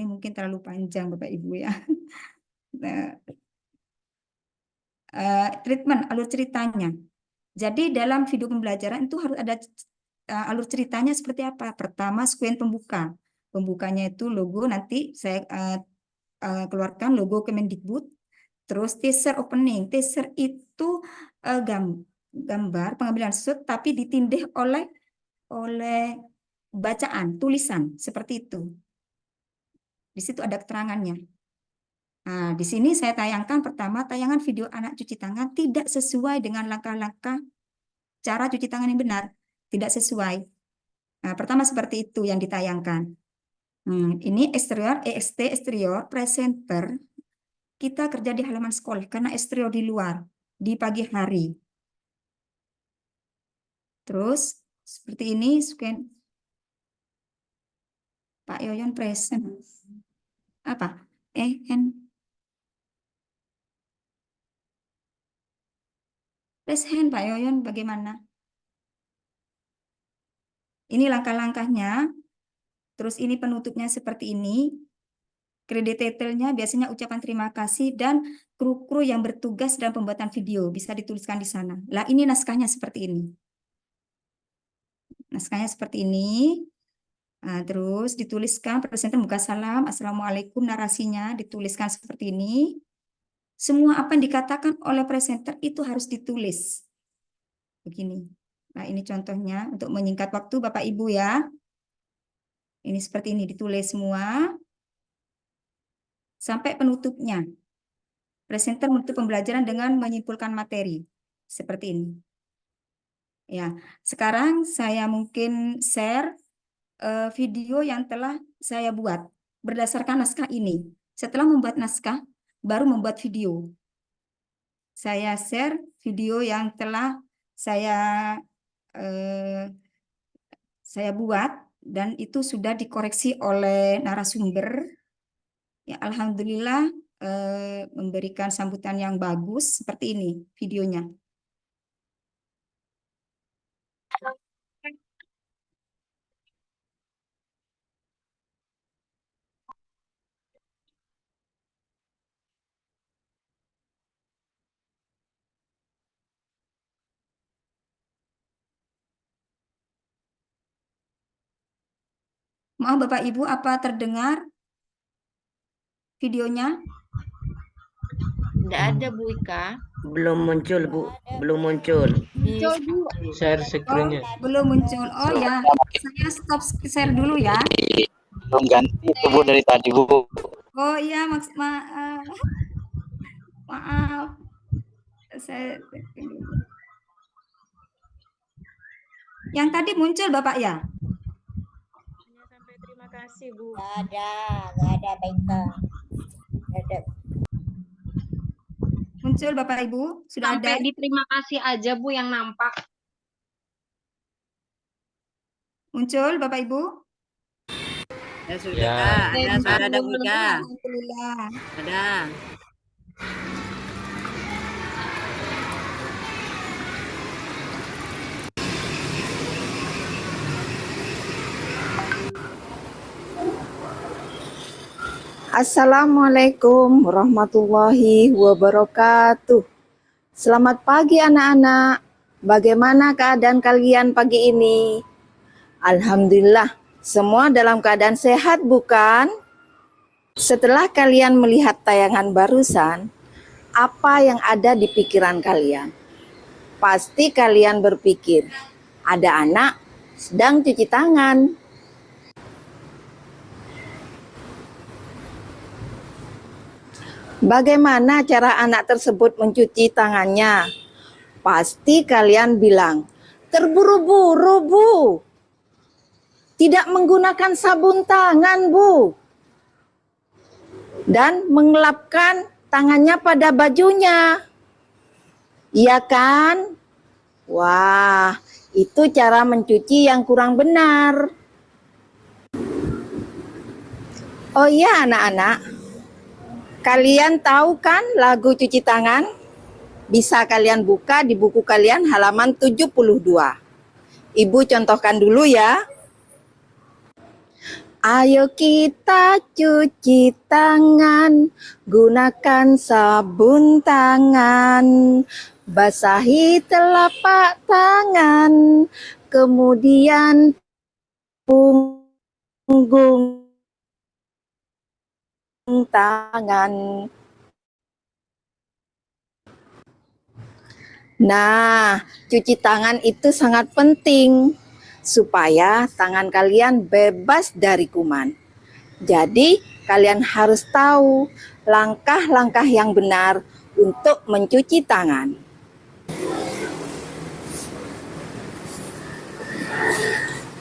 mungkin terlalu panjang Bapak Ibu ya. Nah, treatment, alur ceritanya. Jadi dalam video pembelajaran itu harus ada alur ceritanya seperti apa. Pertama, sekuen pembuka. Pembukanya itu logo, nanti saya keluarkan logo Kemendikbud. Terus teaser opening. Teaser itu gambar pengambilan shoot tapi ditindih oleh bacaan, tulisan seperti itu. Di situ ada keterangannya. Nah, di sini saya tayangkan pertama tayangan video anak cuci tangan tidak sesuai dengan langkah-langkah cara cuci tangan yang benar, tidak sesuai. Nah, pertama seperti itu yang ditayangkan. Ini eksterior, eksterior, presenter. Kita kerja di halaman sekolah karena eksterior di luar, di pagi hari. Terus seperti ini, Pak Yoyon present. Apa? Raise hand Pak Yoyon, bagaimana? Ini langkah-langkahnya. Terus ini penutupnya seperti ini. Kredit detailnya biasanya ucapan terima kasih dan kru-kru yang bertugas dalam pembuatan video bisa dituliskan di sana. Lah ini naskahnya seperti ini. Naskahnya seperti ini. Nah, terus dituliskan presenter muka salam, assalamualaikum, narasinya dituliskan seperti ini. Semua apa yang dikatakan oleh presenter itu harus ditulis. Begini. Nah, ini contohnya untuk menyingkat waktu Bapak Ibu ya. Ini seperti ini ditulis semua. Sampai penutupnya. Presenter menutup pembelajaran dengan menyimpulkan materi. Seperti ini. Ya, sekarang saya mungkin share video yang telah saya buat berdasarkan naskah ini. Setelah membuat naskah, baru membuat video. Saya share video yang telah saya buat dan itu sudah dikoreksi oleh narasumber. Ya, alhamdulillah memberikan sambutan yang bagus seperti ini videonya. Maaf Bapak Ibu, apa terdengar videonya? Tidak ada Bu Ika. Belum muncul, Bu. Belum muncul. Muncul Bu. Share Oh, screen-nya. belum muncul. Oh ya, saya stop share dulu ya. Belum ganti itu Bu dari tadi Bu. Oh iya, maaf. Saya yang tadi muncul Bapak ya? Sampai terima kasih Bu. Nggak ada baiklah. Nggak ada. Muncul Bapak Ibu, sudah Sampai ada. di terima kasih aja Bu yang nampak. Muncul Bapak Ibu? Ya sudah, Ya. ada suara ada Bu Ika. Alhamdulillah. Ada. Assalamualaikum warahmatullahi wabarakatuh. Selamat pagi anak-anak. Bagaimana keadaan kalian pagi ini? Alhamdulillah, semua dalam keadaan sehat bukan? Setelah kalian melihat tayangan barusan, apa yang ada di pikiran kalian? Pasti kalian berpikir, ada anak sedang cuci tangan. Bagaimana cara anak tersebut mencuci tangannya? Pasti kalian bilang, terburu-buru Bu. Tidak menggunakan sabun tangan Bu. Dan mengelapkan tangannya pada bajunya. Iya kan? Wah, itu cara mencuci yang kurang benar. Oh iya anak-anak. Kalian tahu kan lagu cuci tangan? Bisa kalian buka di buku kalian halaman 72. Ibu contohkan dulu ya. Ayo kita cuci tangan, gunakan sabun tangan, basahi telapak tangan, kemudian punggung tangan. Nah, cuci tangan itu sangat penting supaya tangan kalian bebas dari kuman. Jadi, kalian harus tahu langkah-langkah yang benar untuk mencuci tangan.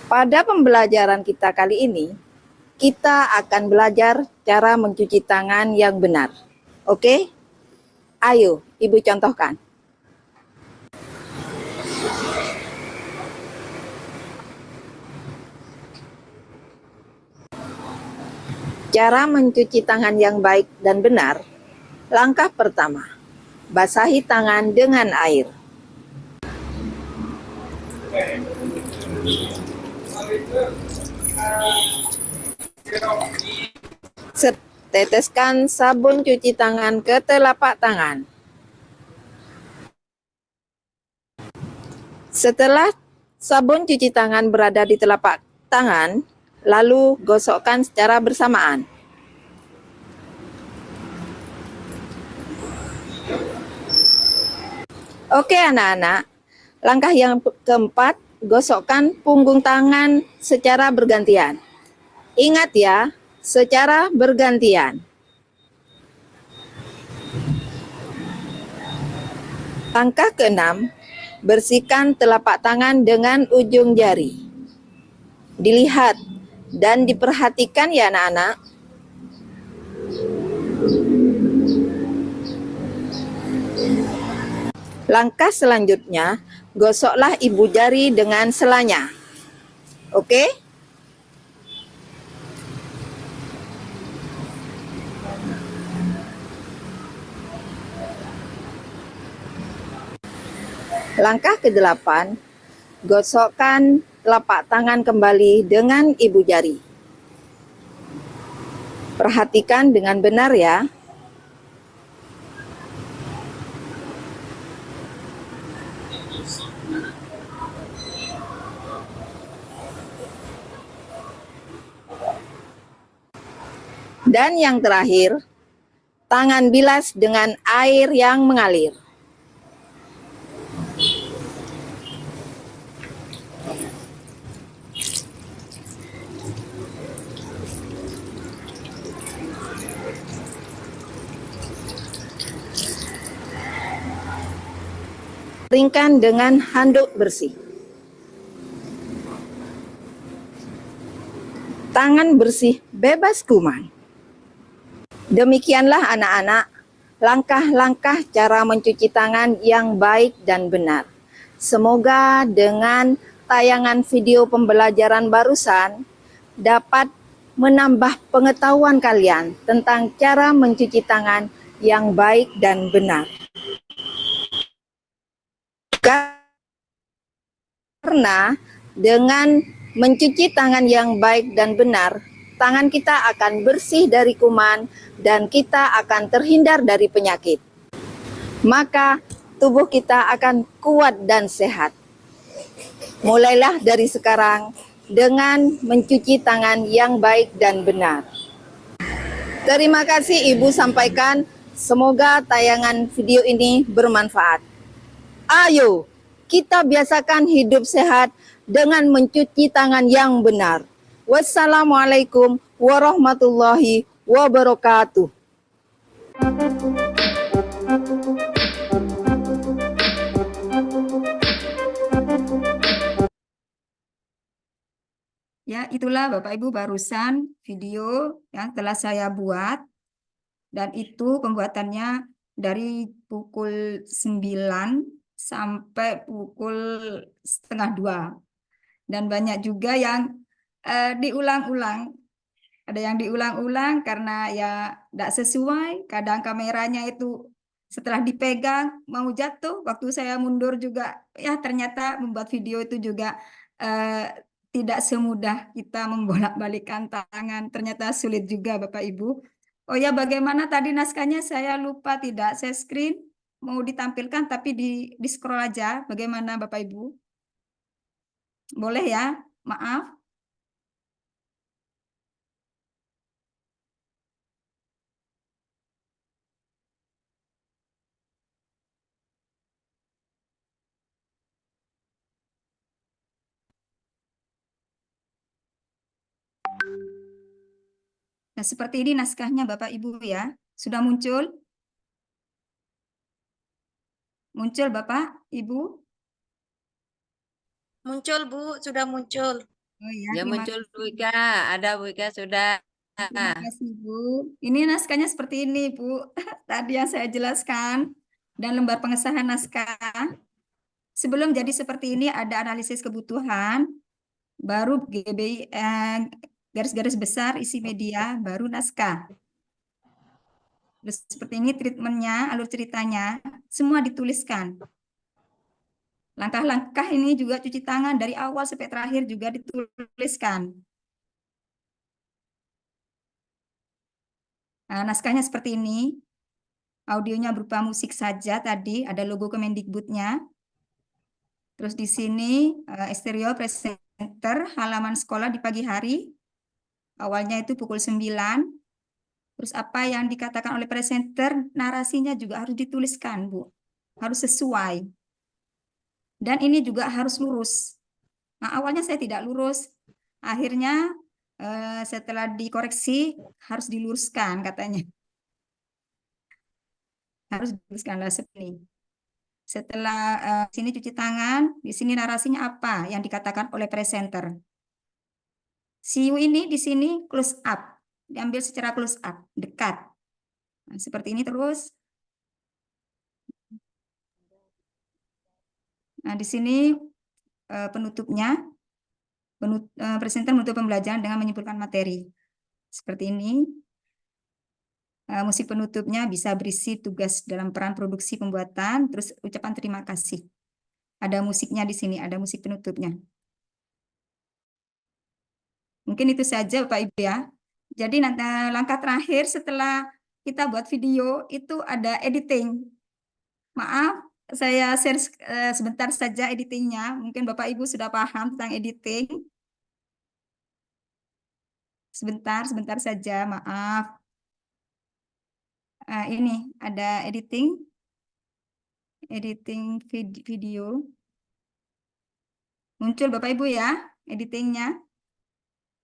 Pada pembelajaran kita kali ini, kita akan belajar cara mencuci tangan yang benar. Oke? Ayo, Ibu contohkan. Cara mencuci tangan yang baik dan benar. Langkah pertama, basahi tangan dengan air. Teteskan sabun cuci tangan ke telapak tangan. Setelah sabun cuci tangan berada di telapak tangan, lalu gosokkan secara bersamaan. Oke anak-anak, langkah yang keempat, gosokkan punggung tangan secara bergantian. Ingat ya, secara bergantian. Langkah keenam, bersihkan telapak tangan dengan ujung jari. Dilihat dan diperhatikan ya anak-anak. Langkah selanjutnya, gosoklah ibu jari dengan selanya. Oke? Langkah ke-8, gosokkan telapak tangan kembali dengan ibu jari. Perhatikan dengan benar ya. Dan yang terakhir, tangan bilas dengan air yang mengalir. Keringkan dengan handuk bersih. Tangan bersih bebas kuman. Demikianlah anak-anak, langkah-langkah cara mencuci tangan yang baik dan benar. Semoga dengan tayangan video pembelajaran barusan dapat menambah pengetahuan kalian tentang cara mencuci tangan yang baik dan benar. Karena dengan mencuci tangan yang baik dan benar, tangan kita akan bersih dari kuman dan kita akan terhindar dari penyakit. Maka tubuh kita akan kuat dan sehat. Mulailah dari sekarang dengan mencuci tangan yang baik dan benar. Terima kasih Ibu sampaikan. Semoga tayangan video ini bermanfaat. Ayo, kita biasakan hidup sehat dengan mencuci tangan yang benar. Wassalamualaikum warahmatullahi wabarakatuh. Ya, itulah Bapak Ibu barusan video yang telah saya buat. Dan itu pembuatannya dari pukul 9 sampai pukul setengah 2. Dan banyak juga yang diulang-ulang. Ada yang diulang-ulang karena ya tidak sesuai. Kadang kameranya itu setelah dipegang mau jatuh. Waktu saya mundur juga, ya ternyata membuat video itu juga tidak semudah kita membolak-balikkan tangan. Ternyata sulit juga Bapak Ibu. Oh ya, bagaimana tadi naskahnya saya lupa tidak saya screen. Mau ditampilkan tapi di scroll aja. Bagaimana Bapak Ibu? Boleh ya? Maaf. Nah, seperti ini naskahnya Bapak Ibu ya. Sudah muncul? Muncul Bapak, Ibu? Muncul, Bu, sudah muncul. Oh ya, Ya, terima muncul kasih. Bu Ika. Ada Bu Ika sudah. Terima kasih Bu. Ini naskahnya seperti ini Bu. Tadi yang saya jelaskan dan lembar pengesahan naskah. Sebelum jadi seperti ini ada analisis kebutuhan, baru GBI garis-garis besar isi media, baru naskah. Terus seperti ini treatmentnya, alur ceritanya, semua dituliskan. Langkah-langkah ini juga cuci tangan dari awal sampai terakhir juga dituliskan. Nah, naskahnya seperti ini. Audionya berupa musik saja tadi, ada logo Kemendikbudnya. Terus di sini eksterior presenter halaman sekolah di pagi hari. Awalnya itu pukul 9. Terus apa yang dikatakan oleh presenter, narasinya juga harus dituliskan, Bu. Harus sesuai. Dan ini juga harus lurus. Nah, awalnya saya tidak lurus. Akhirnya setelah dikoreksi harus diluruskan katanya. Harus diluruskanlah seperti ini. Setelah sini cuci tangan, di sini narasinya apa yang dikatakan oleh presenter. See you ini di sini close up. Diambil secara close up, dekat. Nah, seperti ini terus. Nah, di sini penutupnya. Presenter menutup pembelajaran dengan menyimpulkan materi. Seperti ini. Musik penutupnya bisa berisi tugas dalam peran produksi pembuatan, terus ucapan terima kasih. Ada musiknya di sini, ada musik penutupnya. Mungkin itu saja Bapak Ibu ya. Jadi nanti langkah terakhir setelah kita buat video itu ada editing. Maaf, saya share sebentar saja editingnya. Mungkin Bapak Ibu sudah paham tentang editing. Sebentar saja, maaf. Ini ada editing video. Muncul Bapak Ibu ya, editingnya.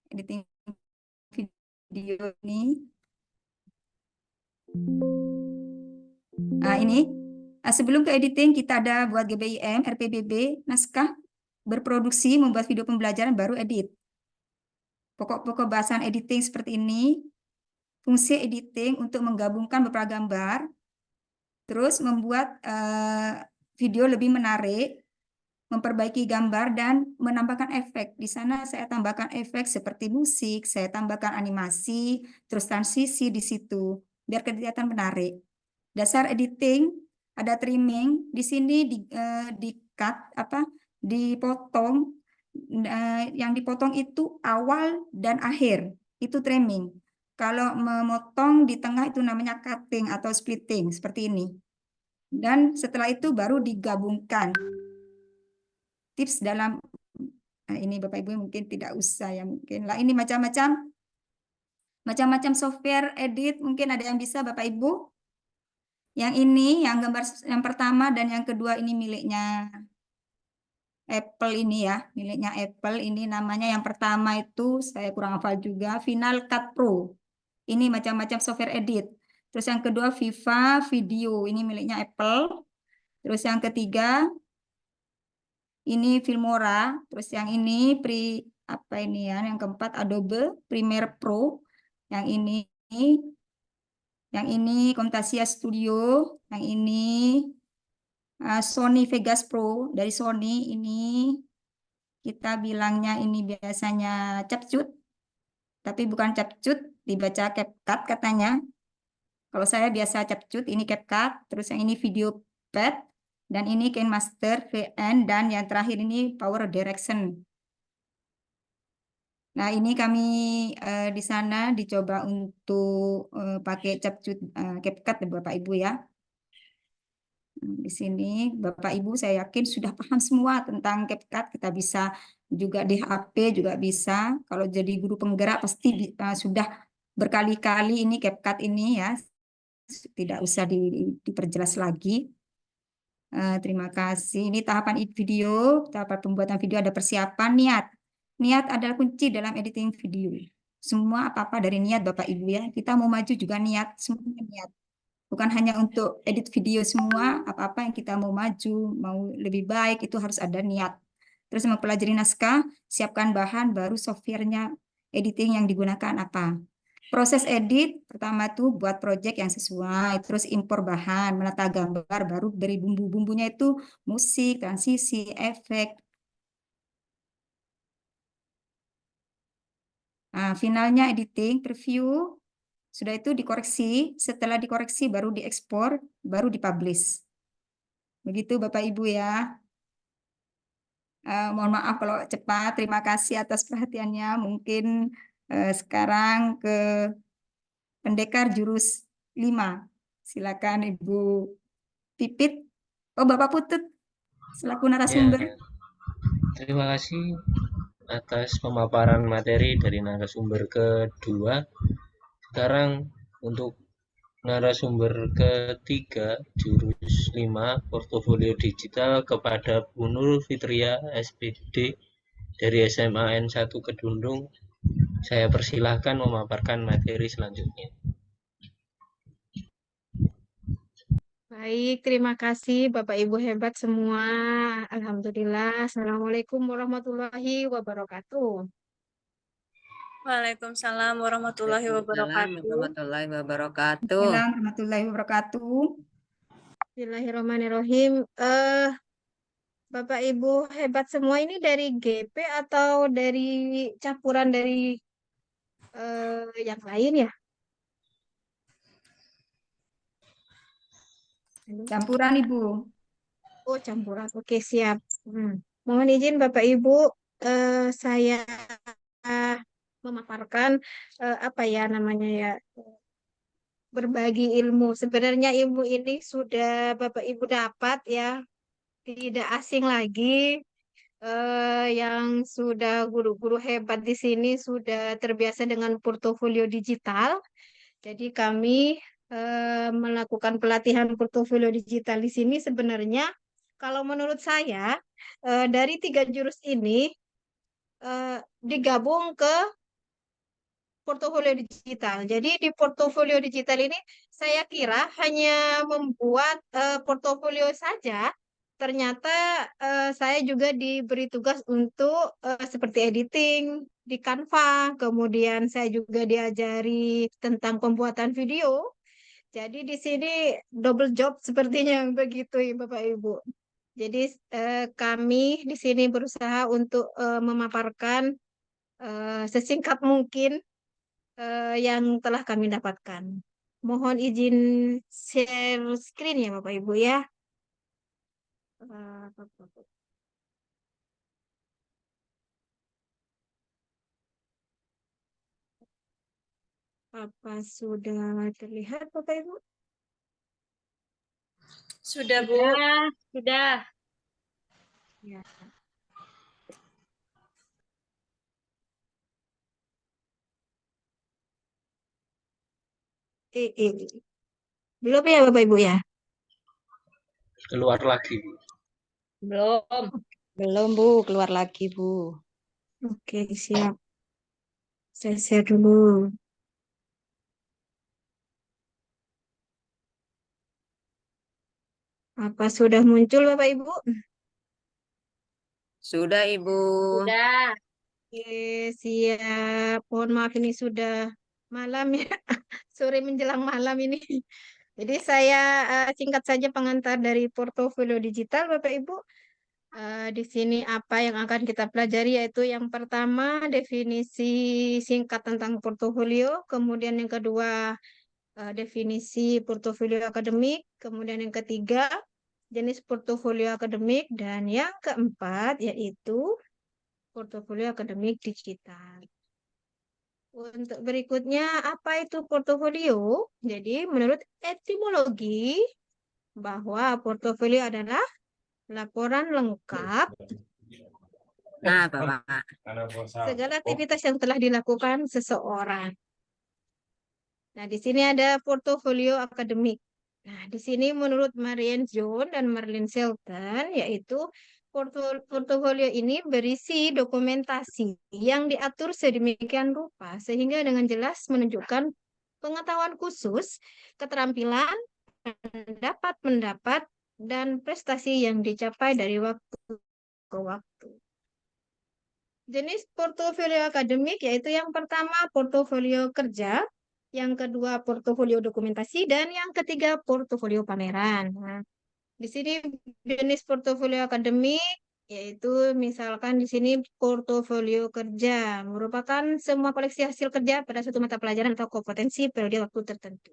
Editing video ini. Ini sebelum ke editing kita ada buat GBIM, RPBB, naskah berproduksi, membuat video pembelajaran baru edit. Pokok-pokok bahasan editing seperti ini. Fungsi editing untuk menggabungkan beberapa gambar, terus membuat video lebih menarik, memperbaiki gambar dan menambahkan efek. Di sana saya tambahkan efek seperti musik, saya tambahkan animasi, terus transisi di situ biar kelihatan menarik. Dasar editing ada trimming, di sini di cut dipotong, yang dipotong itu awal dan akhir, itu trimming. Kalau memotong di tengah itu namanya cutting atau splitting seperti ini. Dan setelah itu baru digabungkan. Tips dalam ini Bapak Ibu mungkin tidak usah ya, mungkin lah ini macam-macam software edit, mungkin ada yang bisa Bapak Ibu. Yang ini yang gambar yang pertama dan yang kedua ini miliknya Apple ini ya, miliknya Apple ini namanya yang pertama itu saya kurang hafal juga, Final Cut Pro. Ini macam-macam software edit. Terus yang kedua Viva Video, ini miliknya Apple. Terus yang ketiga ini Filmora, terus yang ini yang keempat Adobe Premiere Pro, yang ini Camtasia Studio, yang ini Sony Vegas Pro dari Sony, ini kita bilangnya ini biasanya CapCut, tapi bukan CapCut, dibaca CapCut katanya. Kalau saya biasa CapCut, ini CapCut, terus yang ini VideoPad, dan ini KineMaster VN, dan yang terakhir ini Power Direction. Nah, ini kami di sana dicoba untuk pakai CapCut, CapCut Bapak Ibu ya. Di sini Bapak Ibu saya yakin sudah paham semua tentang CapCut, kita bisa juga di HP juga bisa. Kalau jadi guru penggerak pasti sudah berkali-kali ini CapCut ini ya. Tidak usah diperjelas lagi. Terima kasih. Ini tahapan video, tahapan pembuatan video ada persiapan niat. Niat adalah kunci dalam editing video. Semua apa-apa dari niat Bapak Ibu ya. Kita mau maju juga niat, semuanya niat. Bukan hanya untuk edit video semua, apa-apa yang kita mau maju, mau lebih baik itu harus ada niat. Terus mempelajari naskah, siapkan bahan, baru softwarenya editing yang digunakan apa. Proses edit pertama tuh buat project yang sesuai, terus impor bahan, menata gambar, baru beri bumbu-bumbunya itu musik, transisi, efek. Nah, finalnya editing, preview, sudah itu dikoreksi, setelah dikoreksi baru diekspor, baru dipublish. Begitu Bapak Ibu ya. Mohon maaf kalau cepat, terima kasih atas perhatiannya. Mungkin sekarang ke pendekar jurus 5. Silakan Ibu Pipit. Oh, Bapak Putut selaku narasumber. Ya, terima kasih atas pemaparan materi dari narasumber kedua. Sekarang untuk narasumber ketiga, jurus 5, portofolio digital kepada Bu Nur Fitria, SPD dari SMA N1 Kedundung. Saya persilahkan memaparkan materi selanjutnya. Baik, terima kasih Bapak Ibu hebat semua. Alhamdulillah. Assalamualaikum warahmatullahi wabarakatuh. Waalaikumsalam warahmatullahi wabarakatuh. warahmatullahi wabarakatuh. Assalamualaikum warahmatullahi wabarakatuh. Bismillahirrahmanirrahim. Bapak Ibu hebat semua ini dari GP atau dari campuran dari yang lain ya? Campuran Ibu. Oh, campuran. Oke, siap. Mohon izin Bapak Ibu, saya memaparkan apa ya namanya ya, berbagi ilmu. Sebenarnya ilmu ini sudah Bapak Ibu dapat ya, tidak asing lagi. Yang sudah guru-guru hebat di sini sudah terbiasa dengan portofolio digital. Jadi kami melakukan pelatihan portofolio digital di sini sebenarnya kalau menurut saya dari 3 jurus ini digabung ke portofolio digital. Jadi di portofolio digital ini saya kira hanya membuat portofolio saja. Ternyata saya juga diberi tugas untuk seperti editing di Canva. Kemudian saya juga diajari tentang pembuatan video. Jadi di sini double job sepertinya begitu ya Bapak Ibu. Jadi kami di sini berusaha untuk memaparkan sesingkat mungkin yang telah kami dapatkan. Mohon izin share screen ya Bapak Ibu ya. Apa sudah terlihat Bapak Ibu? Sudah, Bu. Sudah. Ya. Belum ya Bapak Ibu ya? Keluar lagi, Bu. Belum. Belum, Bu. Keluar lagi, Bu. Oke, siap. Saya share dulu. Apa sudah muncul Bapak Ibu? Sudah, Ibu. Sudah. Oke, siap. Mohon maaf ini sudah malam ya. Sore menjelang malam ini. Jadi saya singkat saja pengantar dari portofolio digital Bapak Ibu. Di sini apa yang akan kita pelajari yaitu yang pertama definisi singkat tentang portofolio, kemudian yang kedua definisi portofolio akademik, kemudian yang ketiga jenis portofolio akademik, dan yang keempat yaitu portofolio akademik digital. Untuk berikutnya, apa itu portofolio? Jadi, menurut etimologi, bahwa portofolio adalah laporan lengkap Nah, Bapak. segala aktivitas yang telah dilakukan seseorang. Nah, di sini ada portofolio akademik. Nah, di sini menurut Marianne John dan Marlin Shelton, yaitu portofolio ini berisi dokumentasi yang diatur sedemikian rupa sehingga dengan jelas menunjukkan pengetahuan khusus, keterampilan, pendapat, dan prestasi yang dicapai dari waktu ke waktu. Jenis portofolio akademik yaitu yang pertama portofolio kerja, yang kedua portofolio dokumentasi, dan yang ketiga portofolio pameran. Nah, di sini jenis portofolio akademik yaitu misalkan di sini portofolio kerja merupakan semua koleksi hasil kerja pada suatu mata pelajaran atau kompetensi periode waktu tertentu.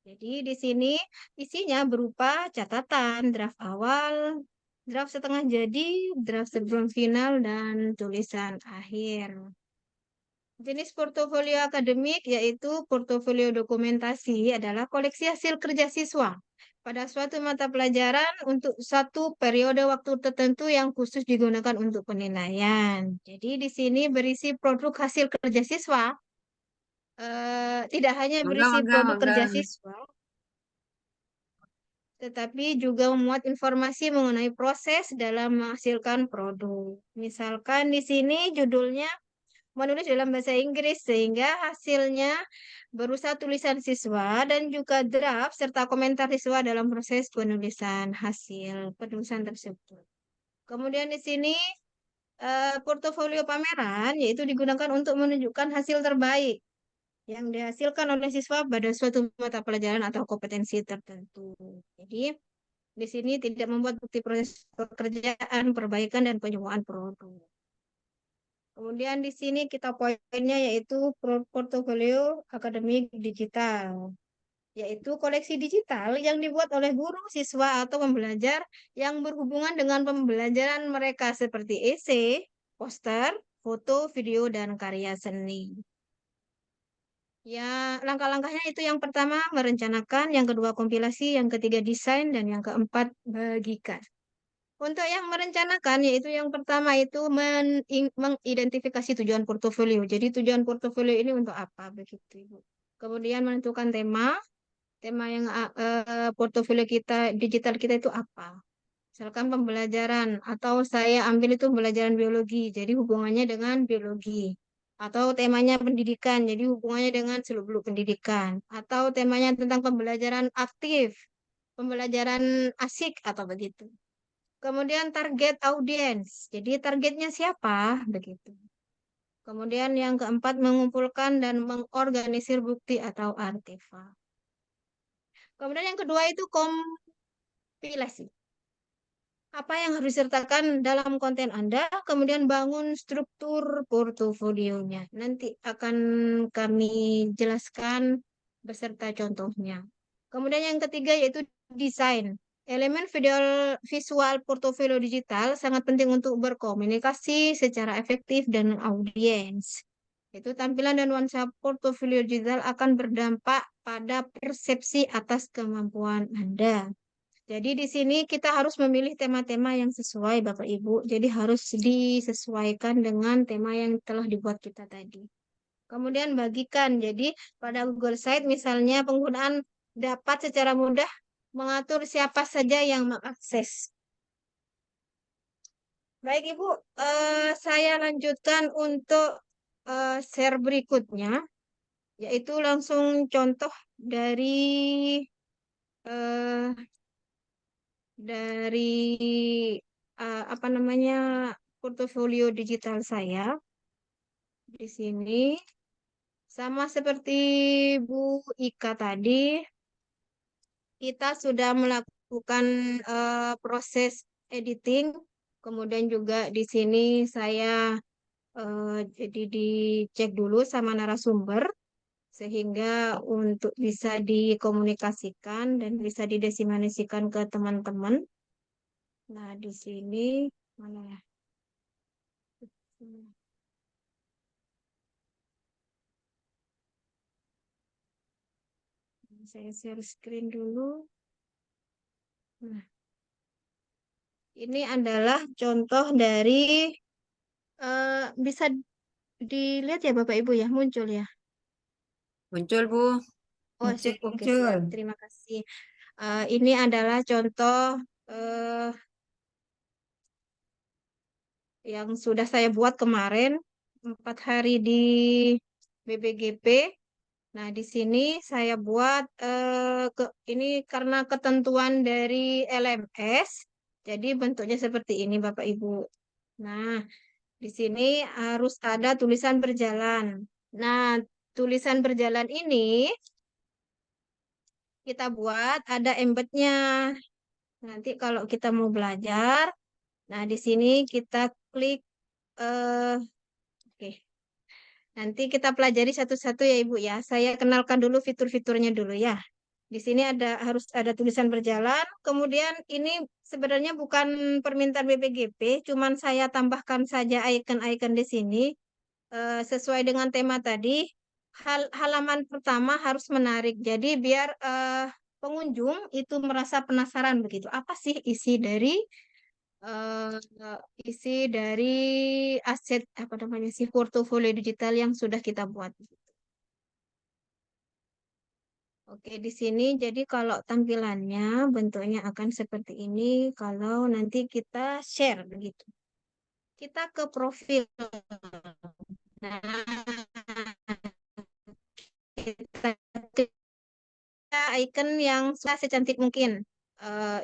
Jadi di sini isinya berupa catatan, draft awal, draft setengah jadi, draft sebelum final, dan tulisan akhir. Jenis portofolio akademik yaitu portofolio dokumentasi adalah koleksi hasil kerja siswa pada suatu mata pelajaran untuk satu periode waktu tertentu yang khusus digunakan untuk penilaian. Jadi di sini berisi produk hasil kerja siswa, tidak hanya berisi produk kerja siswa, tetapi juga memuat informasi mengenai proses dalam menghasilkan produk. Misalkan di sini judulnya menulis dalam bahasa Inggris sehingga hasilnya berusaha tulisan siswa dan juga draft serta komentar siswa dalam proses penulisan hasil penulisan tersebut. Kemudian di sini portofolio pameran yaitu digunakan untuk menunjukkan hasil terbaik yang dihasilkan oleh siswa pada suatu mata pelajaran atau kompetensi tertentu. Jadi di sini tidak membuat bukti proses pekerjaan, perbaikan, dan penyembuhan produk. Kemudian di sini kita poinnya yaitu portofolio akademik digital. yaitu koleksi digital yang dibuat oleh guru, siswa, atau pembelajar yang berhubungan dengan pembelajaran mereka seperti esai, poster, foto, video, dan karya seni. Ya, langkah-langkahnya itu yang pertama merencanakan, yang kedua kompilasi, yang ketiga desain, dan yang keempat bagikan. Untuk yang merencanakan, yaitu yang pertama itu mengidentifikasi tujuan portofolio. Jadi tujuan portofolio ini untuk apa begitu, Ibu. Kemudian menentukan tema yang portofolio kita, digital kita itu apa. Misalkan pembelajaran, atau saya ambil itu pembelajaran biologi, jadi hubungannya dengan biologi. Atau temanya pendidikan, jadi hubungannya dengan seluk-beluk pendidikan. Atau temanya tentang pembelajaran aktif, pembelajaran asik, atau begitu. Kemudian target audiens, jadi targetnya siapa, begitu. Kemudian yang keempat mengumpulkan dan mengorganisir bukti atau artefak. Kemudian yang kedua itu kompilasi. Apa yang harus disertakan dalam konten Anda, kemudian bangun struktur portofolionya. Nanti akan kami jelaskan beserta contohnya. Kemudian yang ketiga yaitu desain. Elemen visual portofolio digital sangat penting untuk berkomunikasi secara efektif dengan audiens. Itu tampilan dan nuansa portofolio digital akan berdampak pada persepsi atas kemampuan Anda. Jadi di sini kita harus memilih tema-tema yang sesuai Bapak Ibu. Jadi harus disesuaikan dengan tema yang telah dibuat kita tadi. Kemudian bagikan. Jadi pada Google Site misalnya penggunaan dapat secara mudah mengatur siapa saja yang mengakses. Baik Ibu, saya lanjutkan untuk share berikutnya, yaitu langsung contoh dari apa namanya portofolio digital saya di sini sama seperti Bu Ika tadi, kita sudah melakukan proses editing, kemudian juga di sini saya jadi dicek dulu sama narasumber sehingga untuk bisa dikomunikasikan dan bisa didesimasikan ke teman-teman. Nah, di sini mana ya? Saya share screen dulu. Nah, ini adalah contoh dari bisa dilihat ya Bapak Ibu ya, muncul ya. Muncul, Bu. Oh, Muncul, oke, muncul. siap. Terima kasih. Ini adalah contoh yang sudah saya buat kemarin 4 hari di BBGP. Nah, di sini saya buat ini karena ketentuan dari LMS, jadi bentuknya seperti ini Bapak Ibu. Nah, di sini harus ada tulisan berjalan. Nah, tulisan berjalan ini kita buat ada embednya. Nanti kalau kita mau belajar, nah di sini kita klik, oke. Nanti kita pelajari satu-satu ya Ibu ya. Saya kenalkan dulu fitur-fiturnya dulu ya. Di sini harus ada tulisan berjalan. Kemudian ini sebenarnya bukan permintaan BPGP, cuman saya tambahkan saja icon-icon di sini sesuai dengan tema tadi. Halaman pertama harus menarik. Jadi biar pengunjung itu merasa penasaran begitu. Apa sih eh, isi dari aset apa namanya sih portofolio digital yang sudah kita buat. Oke, di sini jadi kalau tampilannya bentuknya akan seperti ini kalau nanti kita share begitu. Kita ke profil. Nah, kita icon yang sudah secantik mungkin.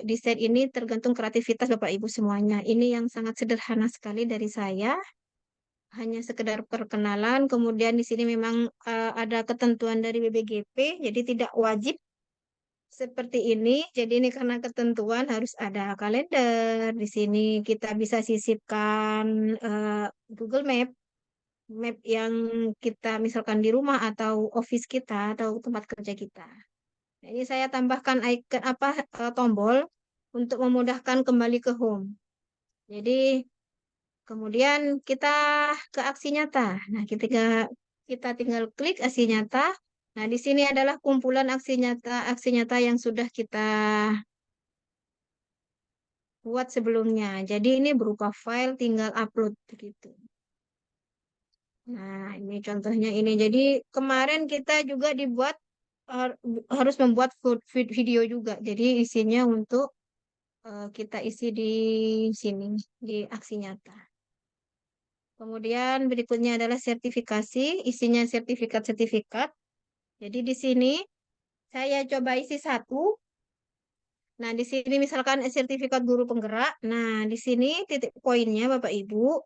Desain ini tergantung kreativitas Bapak Ibu semuanya. Ini yang sangat sederhana sekali dari saya. Hanya sekedar perkenalan. Kemudian di sini memang ada ketentuan dari BBGP, jadi tidak wajib seperti ini. Jadi ini karena ketentuan harus ada kalender. Di sini kita bisa sisipkan Google Map, map yang kita misalkan di rumah atau office kita atau tempat kerja kita. Ini saya tambahkan icon tombol untuk memudahkan kembali ke home. Jadi kemudian kita ke aksi nyata. Nah, ketika kita tinggal klik aksi nyata. Nah, di sini adalah kumpulan aksi nyata yang sudah kita buat sebelumnya. Jadi ini berupa file, tinggal upload begitu. Nah, ini contohnya ini. Jadi kemarin kita juga harus membuat video juga. Jadi isinya untuk kita isi di sini, di aksi nyata. Kemudian berikutnya adalah sertifikasi, isinya sertifikat-sertifikat. Jadi di sini saya coba isi satu. Nah, di sini misalkan sertifikat guru penggerak. Nah, di sini titik poinnya Bapak Ibu,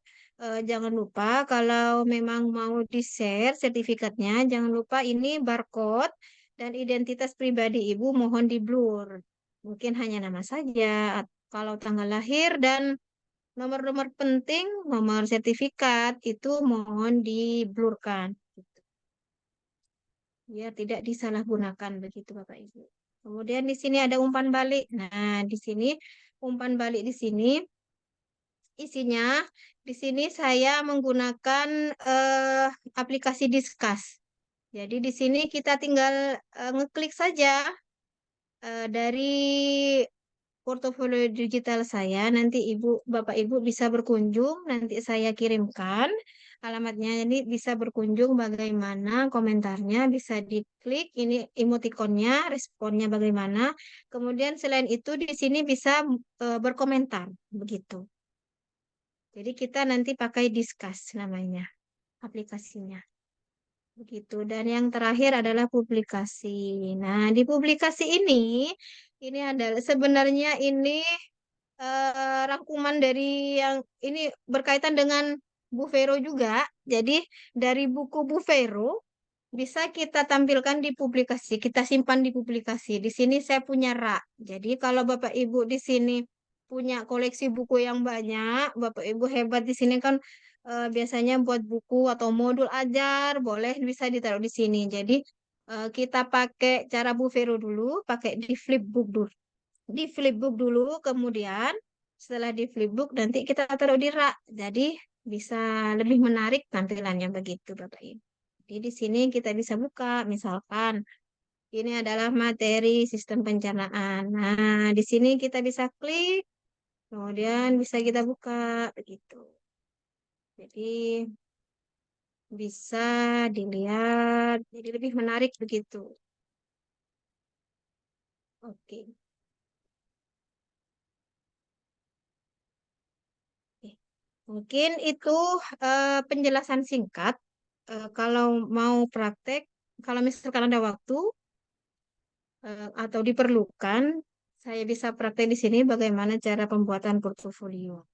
jangan lupa kalau memang mau di-share sertifikatnya, jangan lupa ini barcode dan identitas pribadi Ibu mohon di-blur. Mungkin hanya nama saja, kalau tanggal lahir dan nomor-nomor penting, nomor sertifikat itu mohon di-blurkan. Biar tidak disalahgunakan begitu Bapak Ibu. Kemudian di sini ada umpan balik. Nah, di sini umpan balik di sini isinya di sini saya menggunakan aplikasi Disqus. Jadi di sini kita tinggal ngeklik saja dari portofolio digital saya. Nanti Bapak Ibu bisa berkunjung, nanti saya kirimkan alamatnya. Ini bisa berkunjung, bagaimana komentarnya, bisa diklik ini emotikonnya, responnya bagaimana. Kemudian selain itu di sini bisa berkomentar begitu. Jadi kita nanti pakai Disqus namanya aplikasinya. Begitu. Dan yang terakhir adalah publikasi. Nah, di publikasi ini adalah sebenarnya ini rangkuman dari yang ini berkaitan dengan Bu Vero juga. Jadi dari buku Bu Vero bisa kita tampilkan di publikasi, kita simpan di publikasi. Di sini saya punya rak. Jadi kalau Bapak Ibu di sini punya koleksi buku yang banyak, Bapak Ibu hebat di sini kan biasanya buat buku atau modul ajar, boleh bisa ditaruh di sini. Jadi kita pakai cara Bu Vero dulu, pakai di flipbook dulu. Di flipbook dulu, kemudian setelah di flipbook nanti kita taruh di rak. Jadi bisa lebih menarik tampilannya begitu Bapak Ibu. Jadi di sini kita bisa buka, misalkan ini adalah materi sistem pencernaan. Nah, di sini kita bisa klik, kemudian bisa kita buka begitu. Jadi bisa dilihat, jadi lebih menarik begitu. Oke. Mungkin itu penjelasan singkat. Kalau mau praktek, kalau misalkan ada waktu atau diperlukan, saya bisa praktek di sini bagaimana cara pembuatan portofolio.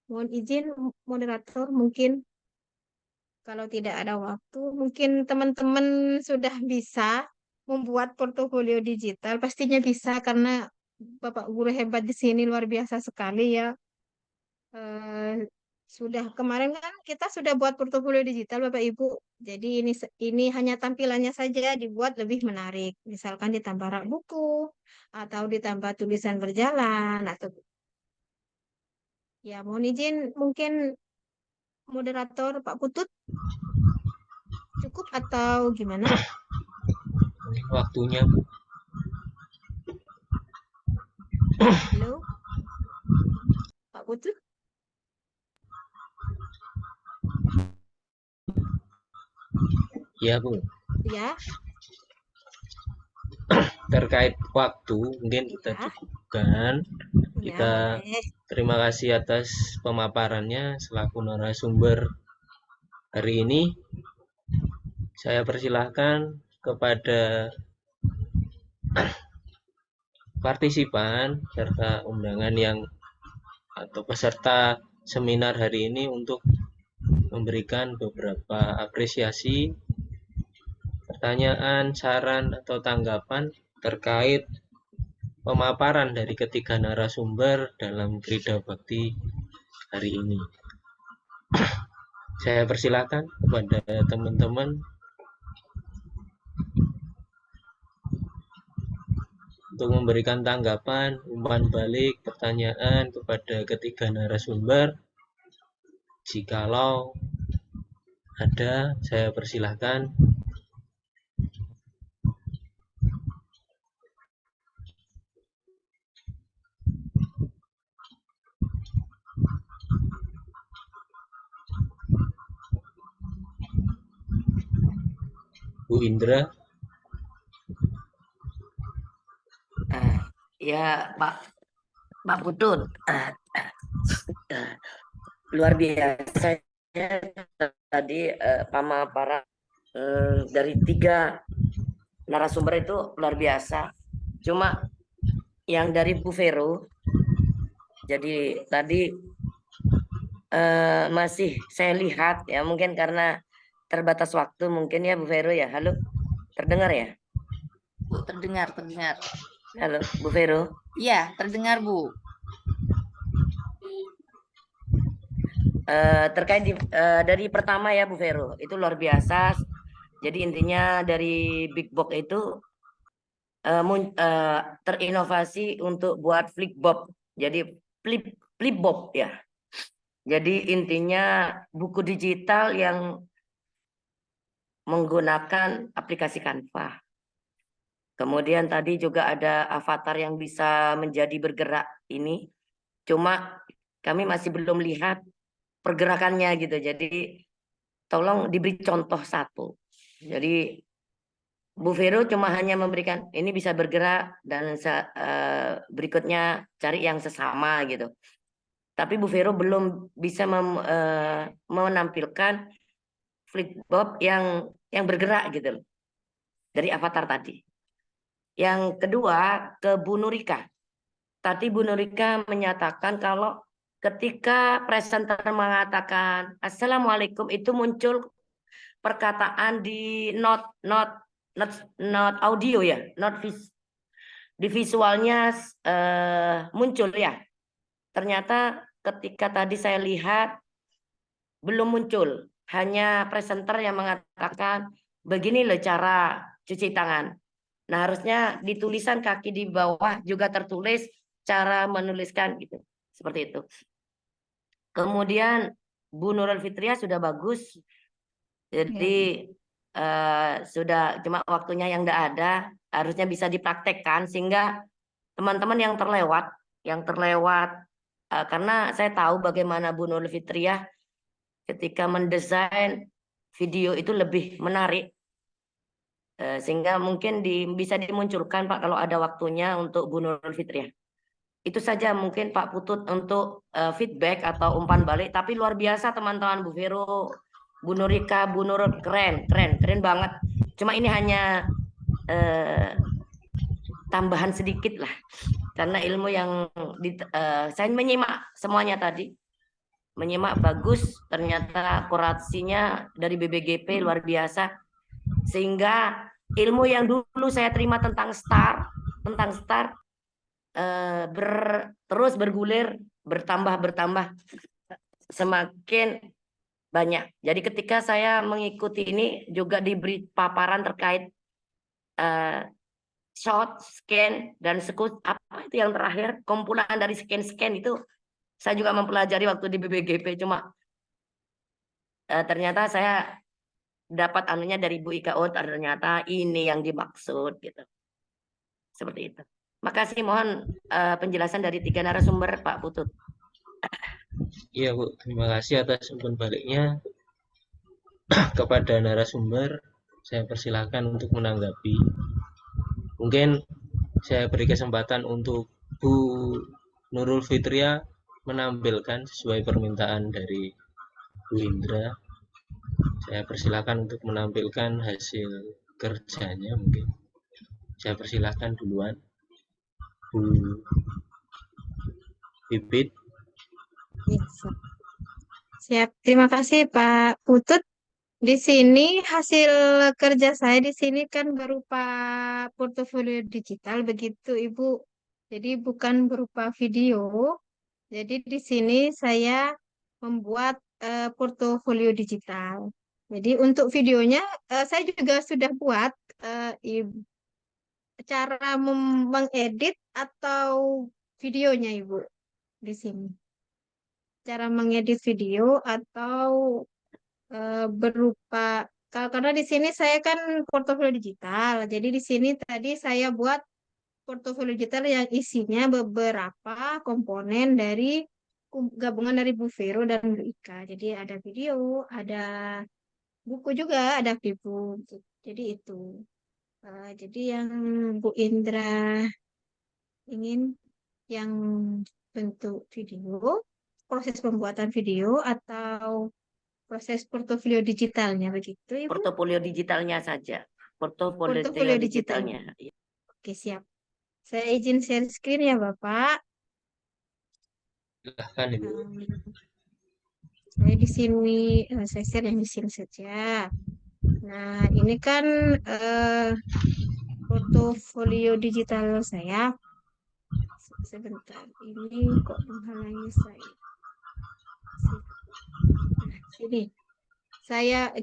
Mohon izin moderator, mungkin kalau tidak ada waktu, mungkin teman-teman sudah bisa membuat portofolio digital. Pastinya bisa karena Bapak guru hebat di sini luar biasa sekali ya. Sudah kemarin kan kita sudah buat portofolio digital Bapak Ibu. Jadi ini hanya tampilannya saja dibuat lebih menarik. Misalkan ditambah rak buku atau ditambah tulisan berjalan atau ya mohon izin mungkin moderator Pak Putut cukup atau gimana? Ini waktunya, Bu. Halo Pak Putut? Ya, Bu. Ya. Terkait waktu, mungkin kita Ya. cukupkan. Kita boleh. terima kasih atas pemaparannya selaku narasumber hari ini. Saya persilahkan kepada partisipan serta undangan yang atau peserta seminar hari ini untuk memberikan beberapa apresiasi, pertanyaan, saran, atau tanggapan terkait pemaparan dari ketiga narasumber dalam Krida Bakti hari ini. Saya persilakan kepada teman-teman. untuk memberikan tanggapan, umpan balik, pertanyaan kepada ketiga narasumber. Jikalau ada, saya persilahkan. Bu Indra. Ya, Pak Putut, luar biasa ya tadi pemaparan dari 3 narasumber itu luar biasa. Cuma yang dari Bu Vero, jadi tadi masih saya lihat ya, mungkin karena terbatas waktu mungkin ya Bu Vero ya. Halo, terdengar ya? Bu, terdengar. Halo, Bu Vero. Iya, terdengar, Bu. Terkait dari pertama ya Bu Vero, itu luar biasa. Jadi intinya dari Big Box itu terinovasi untuk buat Flipbob. Jadi Flipbob ya. Jadi intinya buku digital yang menggunakan aplikasi Canva. Kemudian tadi juga ada avatar yang bisa menjadi bergerak ini. Cuma kami masih belum lihat pergerakannya gitu. Jadi tolong diberi contoh satu. Jadi Bu Vero cuma hanya memberikan ini bisa bergerak dan berikutnya cari yang sesama gitu. Tapi Bu Vero belum bisa menampilkan Flipbob yang bergerak gitu loh, dari avatar tadi. Yang kedua ke Bu Nurika. Tadi Bu Nurika menyatakan kalau ketika presenter mengatakan Assalamualaikum itu muncul perkataan di not audio ya, di visualnya muncul ya. Ternyata ketika tadi saya lihat belum muncul, hanya presenter yang mengatakan begini loh cara cuci tangan. Nah, harusnya di tulisan kaki di bawah juga tertulis cara menuliskan gitu. Seperti itu. Kemudian Bu Nurul Fitria sudah bagus. Jadi sudah, cuma waktunya yang tidak ada, harusnya bisa dipraktekkan sehingga teman-teman yang terlewat karena saya tahu bagaimana Bu Nurul Fitriah ketika mendesain video itu lebih menarik, sehingga mungkin bisa dimunculkan Pak kalau ada waktunya untuk Bu Nurul Fitriah. Itu saja mungkin Pak Putut untuk feedback atau umpan balik. Tapi luar biasa teman-teman, Bu Vero, Bu Nurika, Bu Nurul, keren banget. Cuma ini hanya tambahan sedikit lah, karena ilmu yang saya menyimak semuanya tadi, menyimak bagus. Ternyata akurasinya dari BBGP luar biasa, sehingga ilmu yang dulu saya terima tentang STAR terus bergulir, bertambah semakin banyak. Jadi ketika saya mengikuti ini juga diberi paparan terkait shot, scan, dan apa itu yang terakhir, kumpulan dari scan itu saya juga mempelajari waktu di BBGP. Cuma ternyata saya dapat anunya dari Bu Ika, oh ternyata ini yang dimaksud gitu. Seperti itu. Makasih, mohon penjelasan dari 3 narasumber Pak Putut. Iya Bu, terima kasih atas umpan baliknya. Kepada narasumber, saya persilahkan untuk menanggapi. Mungkin saya beri kesempatan untuk Bu Nurul Fitria menampilkan sesuai permintaan dari Bu Indra. Saya persilahkan untuk menampilkan hasil kerjanya mungkin. Saya persilahkan duluan. Bu Bibit. Siap, terima kasih Pak Putut. Di sini hasil kerja saya di sini kan berupa portofolio digital begitu Ibu. Jadi bukan berupa video. Jadi di sini saya membuat portofolio digital. Jadi untuk videonya saya juga sudah buat Ibu. cara mengedit atau videonya Ibu di sini? Cara mengedit video atau berupa karena di sini saya kan portofolio digital. Jadi di sini tadi saya buat portofolio digital yang isinya beberapa komponen dari gabungan dari Bu Vero dan Bu Ika. Jadi ada video, ada buku juga, ada flipbook. Jadi itu. Jadi yang Bu Indra ingin yang bentuk video, proses pembuatan video atau proses portofolio digitalnya begitu, Ibu? Portofolio digitalnya saja. Portofolio Portofolio digital. digitalnya. Oke, siap. Saya izin share screen ya, Bapak. Silahkan Ibu. Saya di sini, saya share yang di sini saja. Nah, ini kan portofolio digital saya. Sebentar, ini kok menghalangi saya. Nah, sini.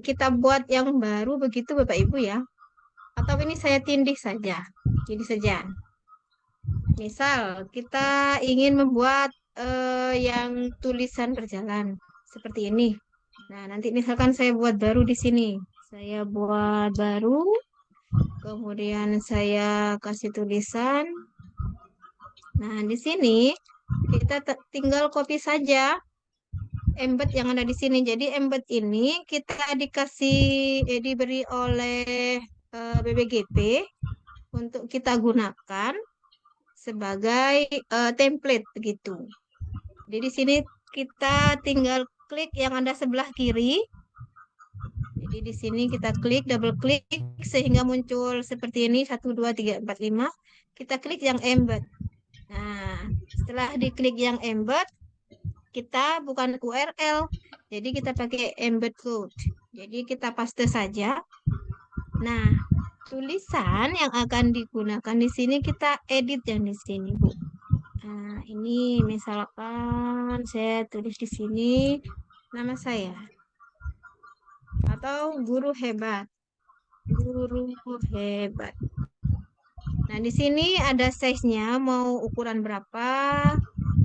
Kita buat yang baru begitu Bapak Ibu ya. Atau ini saya tindih saja. Jadi saja. Misal kita ingin membuat yang tulisan berjalan seperti ini. Nah, nanti misalkan saya buat baru di sini. Saya buat baru, kemudian saya kasih tulisan. Nah, di sini kita tinggal copy saja embed yang ada di sini. Jadi embed ini kita diberi oleh BBGP untuk kita gunakan sebagai template begitu. Jadi di sini kita tinggal klik yang ada sebelah kiri. Jadi di sini kita klik, double klik sehingga muncul seperti ini 1 2 3 4 5. Kita klik yang embed. Nah, setelah diklik yang embed, kita bukan URL. Jadi kita pakai embed code. Jadi kita paste saja. Nah, tulisan yang akan digunakan di sini kita edit yang di sini, Bu. Nah, ini misalkan saya tulis di sini nama saya atau guru hebat. Guru hebat. Nah, di sini ada size-nya mau ukuran berapa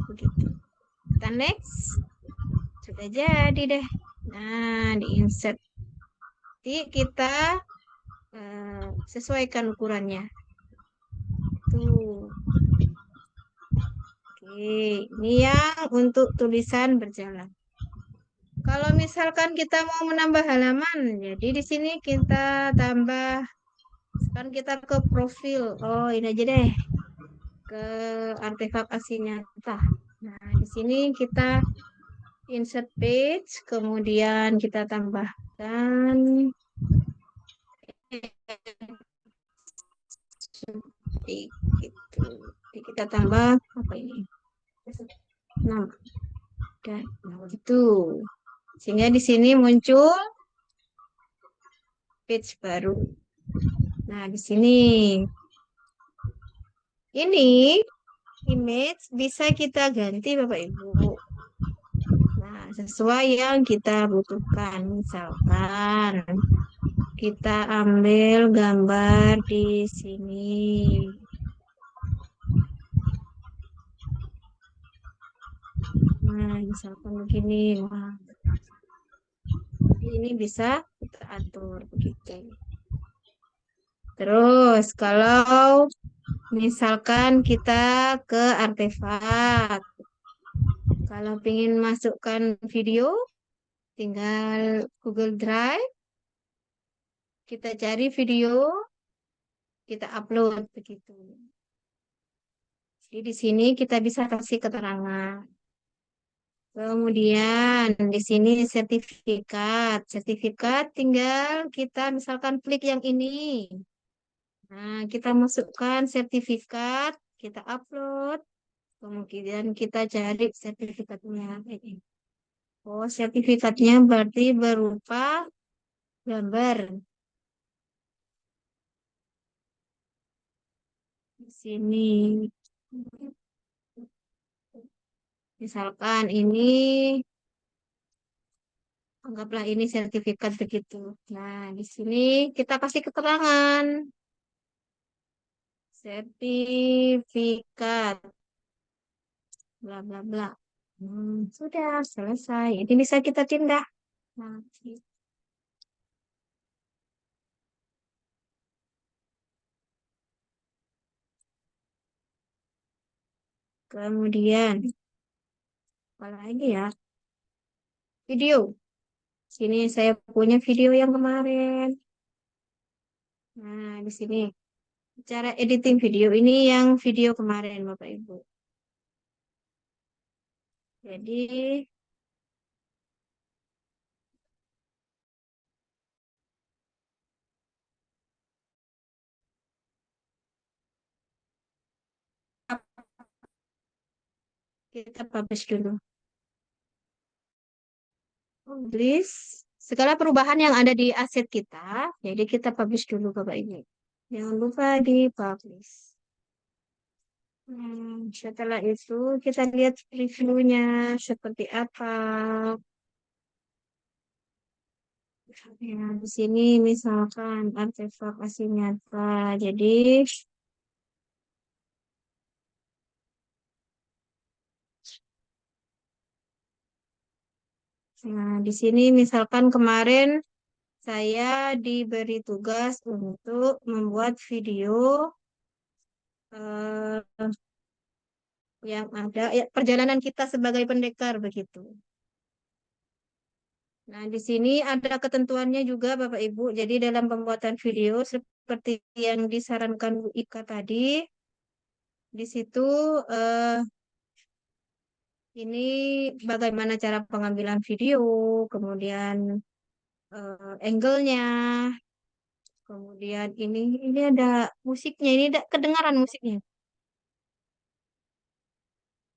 begitu. Kita next. Sudah jadi deh. Nah, di insert. Jadi kita sesuaikan ukurannya. Tuh. Oke, ini yang untuk tulisan berjalan. Kalau misalkan kita mau menambah halaman, jadi di sini kita tambah, sekarang kita ke profil. Oh, ini aja deh. Ke artefak aksi nyata. Nah, di sini kita insert page, kemudian kita tambahkan gitu. Jadi kita tambah apa ini? Nah, dan gitu. Sehingga di sini muncul page baru. Nah, di sini ini image bisa kita ganti Bapak Ibu. Nah, sesuai yang kita butuhkan. Misalkan kita ambil gambar di sini. Nah, misalkan begini. Wah. Ini bisa kita atur begitu. Terus kalau misalkan kita ke artefak. Kalau ingin masukkan video, tinggal Google Drive. Kita cari video, kita upload begitu. Jadi di sini kita bisa kasih keterangan. Kemudian di sini sertifikat. Sertifikat tinggal kita misalkan klik yang ini. Nah, kita masukkan sertifikat, kita upload. Kemudian kita cari sertifikatnya. Oh, sertifikatnya berarti berupa gambar. Di sini. Misalkan ini, anggaplah ini sertifikat begitu. Nah, di sini kita kasih keterangan. sertifikat bla bla bla. Sudah selesai. Ini bisa kita tindak. Nanti. Kemudian apa lagi ya? Video. Sini saya punya video yang kemarin. Nah, di sini cara editing video ini yang video kemarin Bapak Ibu. Jadi kita publish dulu. Publish segala perubahan yang ada di aset kita. Jadi kita publish dulu Bapak Ibu. Jangan lupa di publish. Setelah itu kita lihat reviewnya seperti apa. Ya, di sini misalkan artefak asli nyata. Jadi nah, di sini misalkan kemarin saya diberi tugas untuk membuat video yang ada ya, perjalanan kita sebagai pendekar begitu. Nah, di sini ada ketentuannya juga Bapak Ibu. Jadi dalam pembuatan video seperti yang disarankan Bu Ika tadi, di situ ini bagaimana cara pengambilan video, kemudian angle-nya, kemudian ini ada musiknya, ini ada kedengaran musiknya.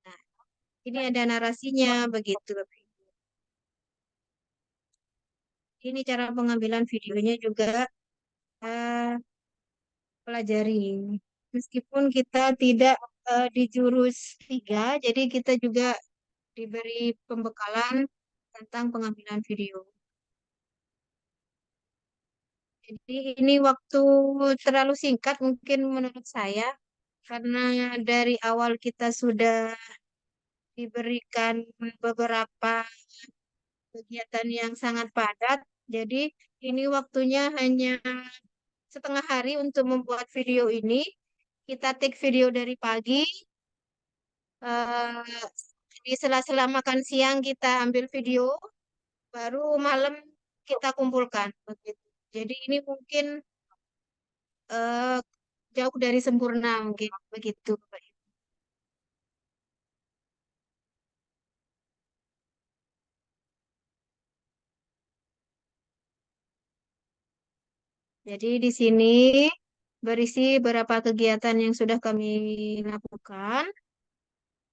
Nah, ini ada narasinya begitu Bapak Ibu. Ini cara pengambilan videonya juga pelajari. Meskipun kita tidak di jurus 3, jadi kita juga diberi pembekalan tentang pengambilan video. Jadi ini waktu terlalu singkat mungkin menurut saya, karena dari awal kita sudah diberikan beberapa kegiatan yang sangat padat. Jadi ini waktunya hanya setengah hari untuk membuat video ini. Kita take video dari pagi. Di sela-sela makan siang kita ambil video. Baru malam kita kumpulkan. Begitu. Jadi ini mungkin jauh dari sempurna mungkin begitu Bapak Ibu. Jadi di sini berisi beberapa kegiatan yang sudah kami lakukan.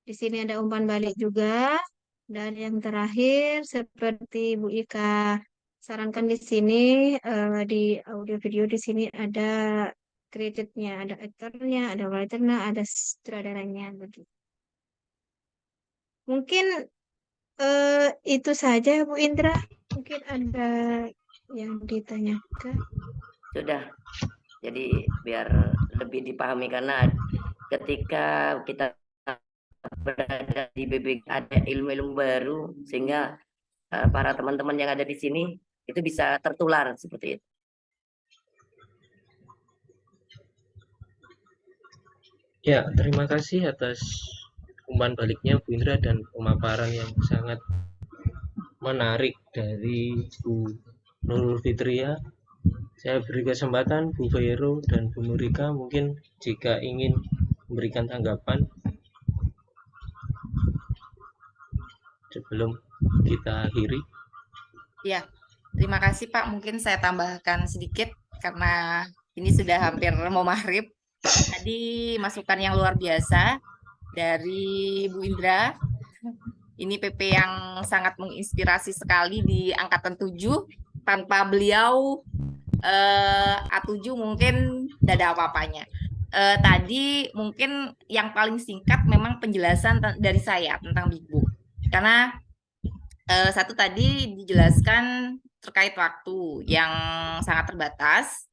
Di sini ada umpan balik juga. Dan yang terakhir seperti Bu Ika sarankan di sini di audio video di sini ada kreditnya, ada aktornya, ada writernya, ada sutradaranya begitu. Mungkin itu saja Bu Indra. Mungkin ada yang ditanyakan. Sudah. Jadi biar lebih dipahami karena ketika kita berada di BBG ada ilmu-ilmu baru sehingga para teman-teman yang ada di sini itu bisa tertular seperti itu. Ya, terima kasih atas umpan baliknya Bu Indra dan pemaparan yang sangat menarik dari Bu Nurul Fitria. Saya beri kesempatan Bu Vero dan Bu Nurika mungkin jika ingin memberikan tanggapan sebelum kita akhiri. Ya, terima kasih Pak. Mungkin saya tambahkan sedikit karena ini sudah hampir mau maghrib. Tadi masukan yang luar biasa dari Bu Indra. Ini PP yang sangat menginspirasi sekali di angkatan 7. Tanpa beliau A7 mungkin tidak ada apa-apanya. Tadi mungkin yang paling singkat memang penjelasan dari saya tentang Big Book. Karena satu tadi dijelaskan terkait waktu yang sangat terbatas.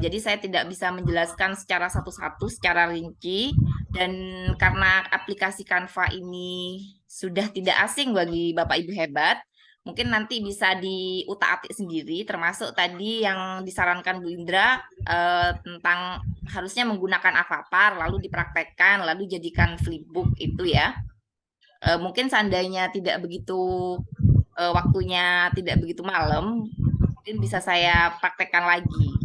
Jadi saya tidak bisa menjelaskan secara satu-satu, secara rinci. Dan karena aplikasi Canva ini sudah tidak asing bagi Bapak Ibu hebat, mungkin nanti bisa diutak-atik sendiri, termasuk tadi yang disarankan Bu Indra tentang harusnya menggunakan avatar, lalu dipraktekkan, lalu jadikan flipbook itu ya. Mungkin seandainya tidak begitu waktunya tidak begitu malam, mungkin bisa saya praktekkan lagi.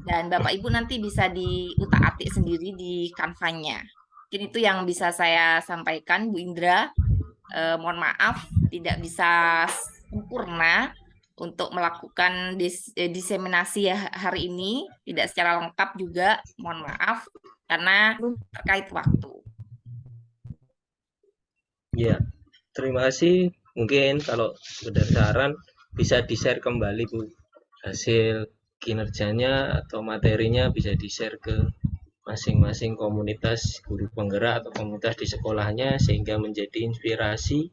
Dan Bapak Ibu nanti bisa diutak-atik sendiri di Canva-nya. Mungkin itu yang bisa saya sampaikan, Bu Indra. Mohon maaf tidak bisa sempurna untuk melakukan diseminasi ya hari ini, tidak secara lengkap juga, mohon maaf karena terkait waktu. Ya, terima kasih. Mungkin kalau sekedar saran bisa di-share kembali Bu, hasil kinerjanya atau materinya bisa di-share ke masing-masing komunitas guru penggerak atau komunitas di sekolahnya, sehingga menjadi inspirasi,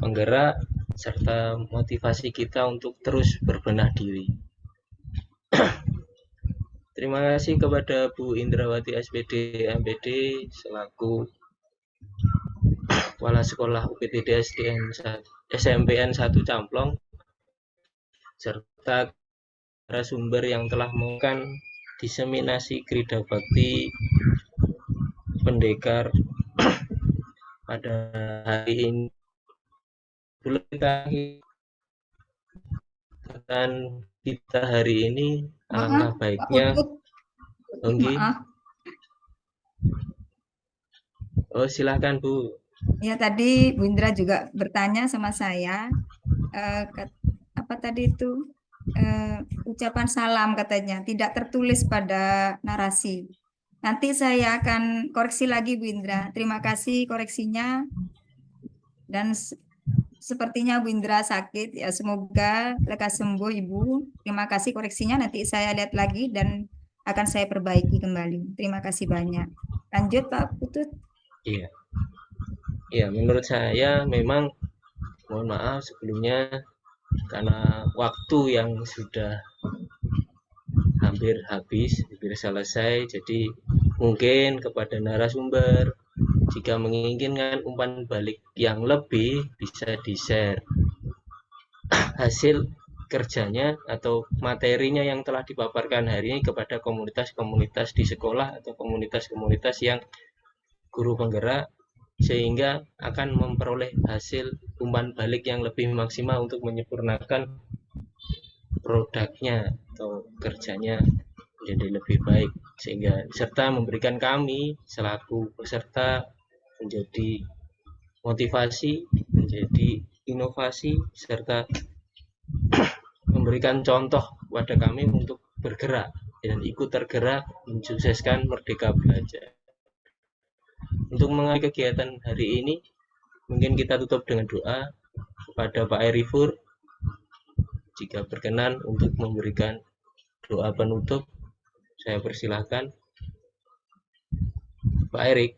penggerak, serta motivasi kita untuk terus berbenah diri. Terima kasih kepada Bu Indrawati SPD MPD selaku Kepala Sekolah UPTD SMPN 1 Camplong, serta narasumber yang telah melakukan diseminasi Krida Bakti Pendekar pada hari ini. Dan kita hari ini alangkah Pak baiknya. Putut, maaf. Oh, silakan Bu. Ya, tadi Bu Indra juga bertanya sama saya, apa tadi itu, ucapan salam katanya, tidak tertulis pada narasi. Nanti saya akan koreksi lagi Bu Indra. Terima kasih koreksinya. Dan sepertinya Bu Indra sakit, ya semoga lekas sembuh Ibu. Terima kasih koreksinya, nanti saya lihat lagi dan akan saya perbaiki kembali. Terima kasih banyak. Lanjut Pak Putut. Iya. Ya, menurut saya memang mohon maaf sebelumnya karena waktu yang sudah hampir habis, hampir selesai, jadi mungkin kepada narasumber jika menginginkan umpan balik yang lebih bisa di-share hasil kerjanya atau materinya yang telah dipaparkan hari ini kepada komunitas-komunitas di sekolah atau komunitas-komunitas yang guru penggerak, sehingga akan memperoleh hasil umpan balik yang lebih maksimal untuk menyempurnakan produknya atau kerjanya menjadi lebih baik, sehingga serta memberikan kami selaku peserta menjadi motivasi, menjadi inovasi, serta memberikan contoh kepada kami untuk bergerak dan ikut tergerak mensukseskan Merdeka Belajar. Untuk mengakhiri kegiatan hari ini, mungkin kita tutup dengan doa kepada Pak Erifur. Jika berkenan untuk memberikan doa penutup, saya persilahkan Pak Erik.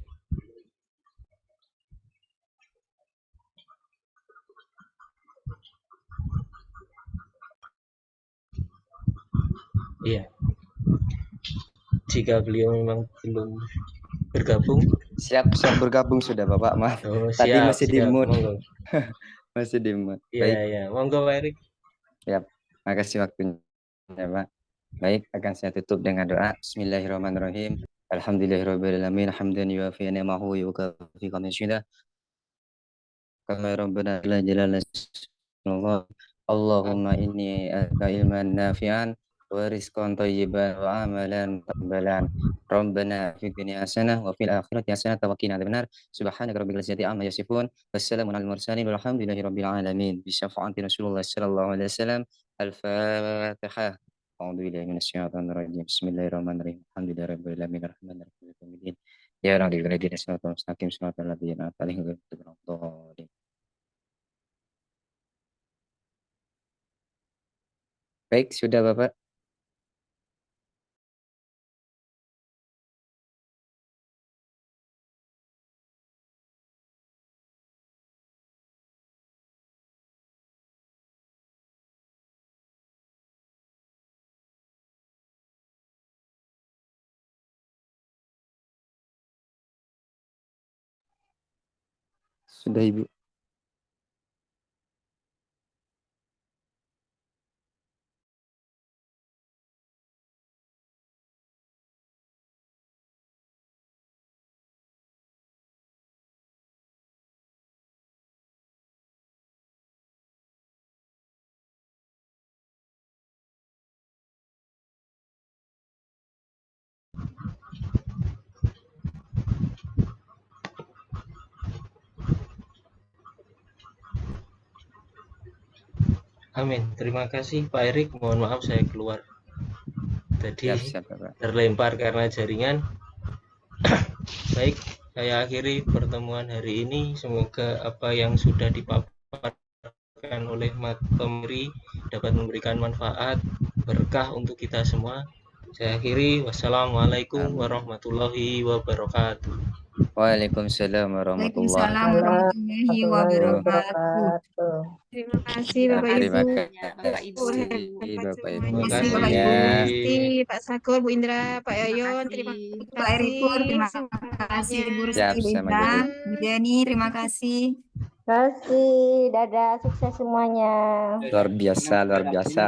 Iya. Jika beliau memang belum bergabung. Siap bergabung sudah Bapak, maaf. Oh, Tadi siap, masih siap, di mood. monggo. Masih di mood. Iya, Baik. iya. Monggo Pak Erik. Ya, makasih waktunya Pak. Baik, akan saya tutup dengan doa. Bismillahirrahmanirrahim. Alhamdulillahirrahmanirrahim. Hamdan yuafi ni'amahu wa yukafi qamishida. Kama rabbana la jalala Allah. Allahumma inni as'aluka ilman nafi'an wa rizqan thayyiban wa amalan mutaqabbalan. Rabbana fid dunya hasanah wa fil akhirati hasanah wa qina adzabannar. Subhanaka rabbil izzati amma yasifun. Wassalamun alal mursalin walhamdulillahi rabbil alamin. Bi syafaati Rasulullah sallallahu alaihi wasallam. Al-Fatihah. A'udzu billahi minasyaitonir rajim. Bismillahirrahmanirrahim. Alhamdulillahi rabbil alamin arrahmanir rahim. Ya rabbil alamin siratal mustaqim siratal ladzina an'amta alaihim ghairil maghdubi alaihim. Baik, sudah Bapak. Sudah Ibu. Amin. Terima kasih Pak Erik. Mohon maaf saya keluar. Tadi Siap Bapak. terlempar karena jaringan. Baik, saya akhiri pertemuan hari ini. Semoga apa yang sudah dipaparkan oleh pemberi dapat memberikan manfaat, berkah untuk kita semua. Saya akhiri. Wassalamualaikum Amin. warahmatullahi wabarakatuh. Waalaikumsalam warahmatullahi Waalaikumsalam warahmatullahi wabarakatuh. Terima kasih Ya, Bapak terima Ibu. Bapak Ibu. kasih Bapak Ibu Terima kasih, Bapak semuanya. Ibu. Terima kasih Pak Sakur, Bu Indra, Pak Terima Yoyon. Terima kasih. Pak Erikur, terima kasih. Bu Rusti, Siap, Bu sama Indra, juga. Bu Jenny, terima kasih. kasih. Dadah, sukses semuanya. Luar biasa, luar biasa.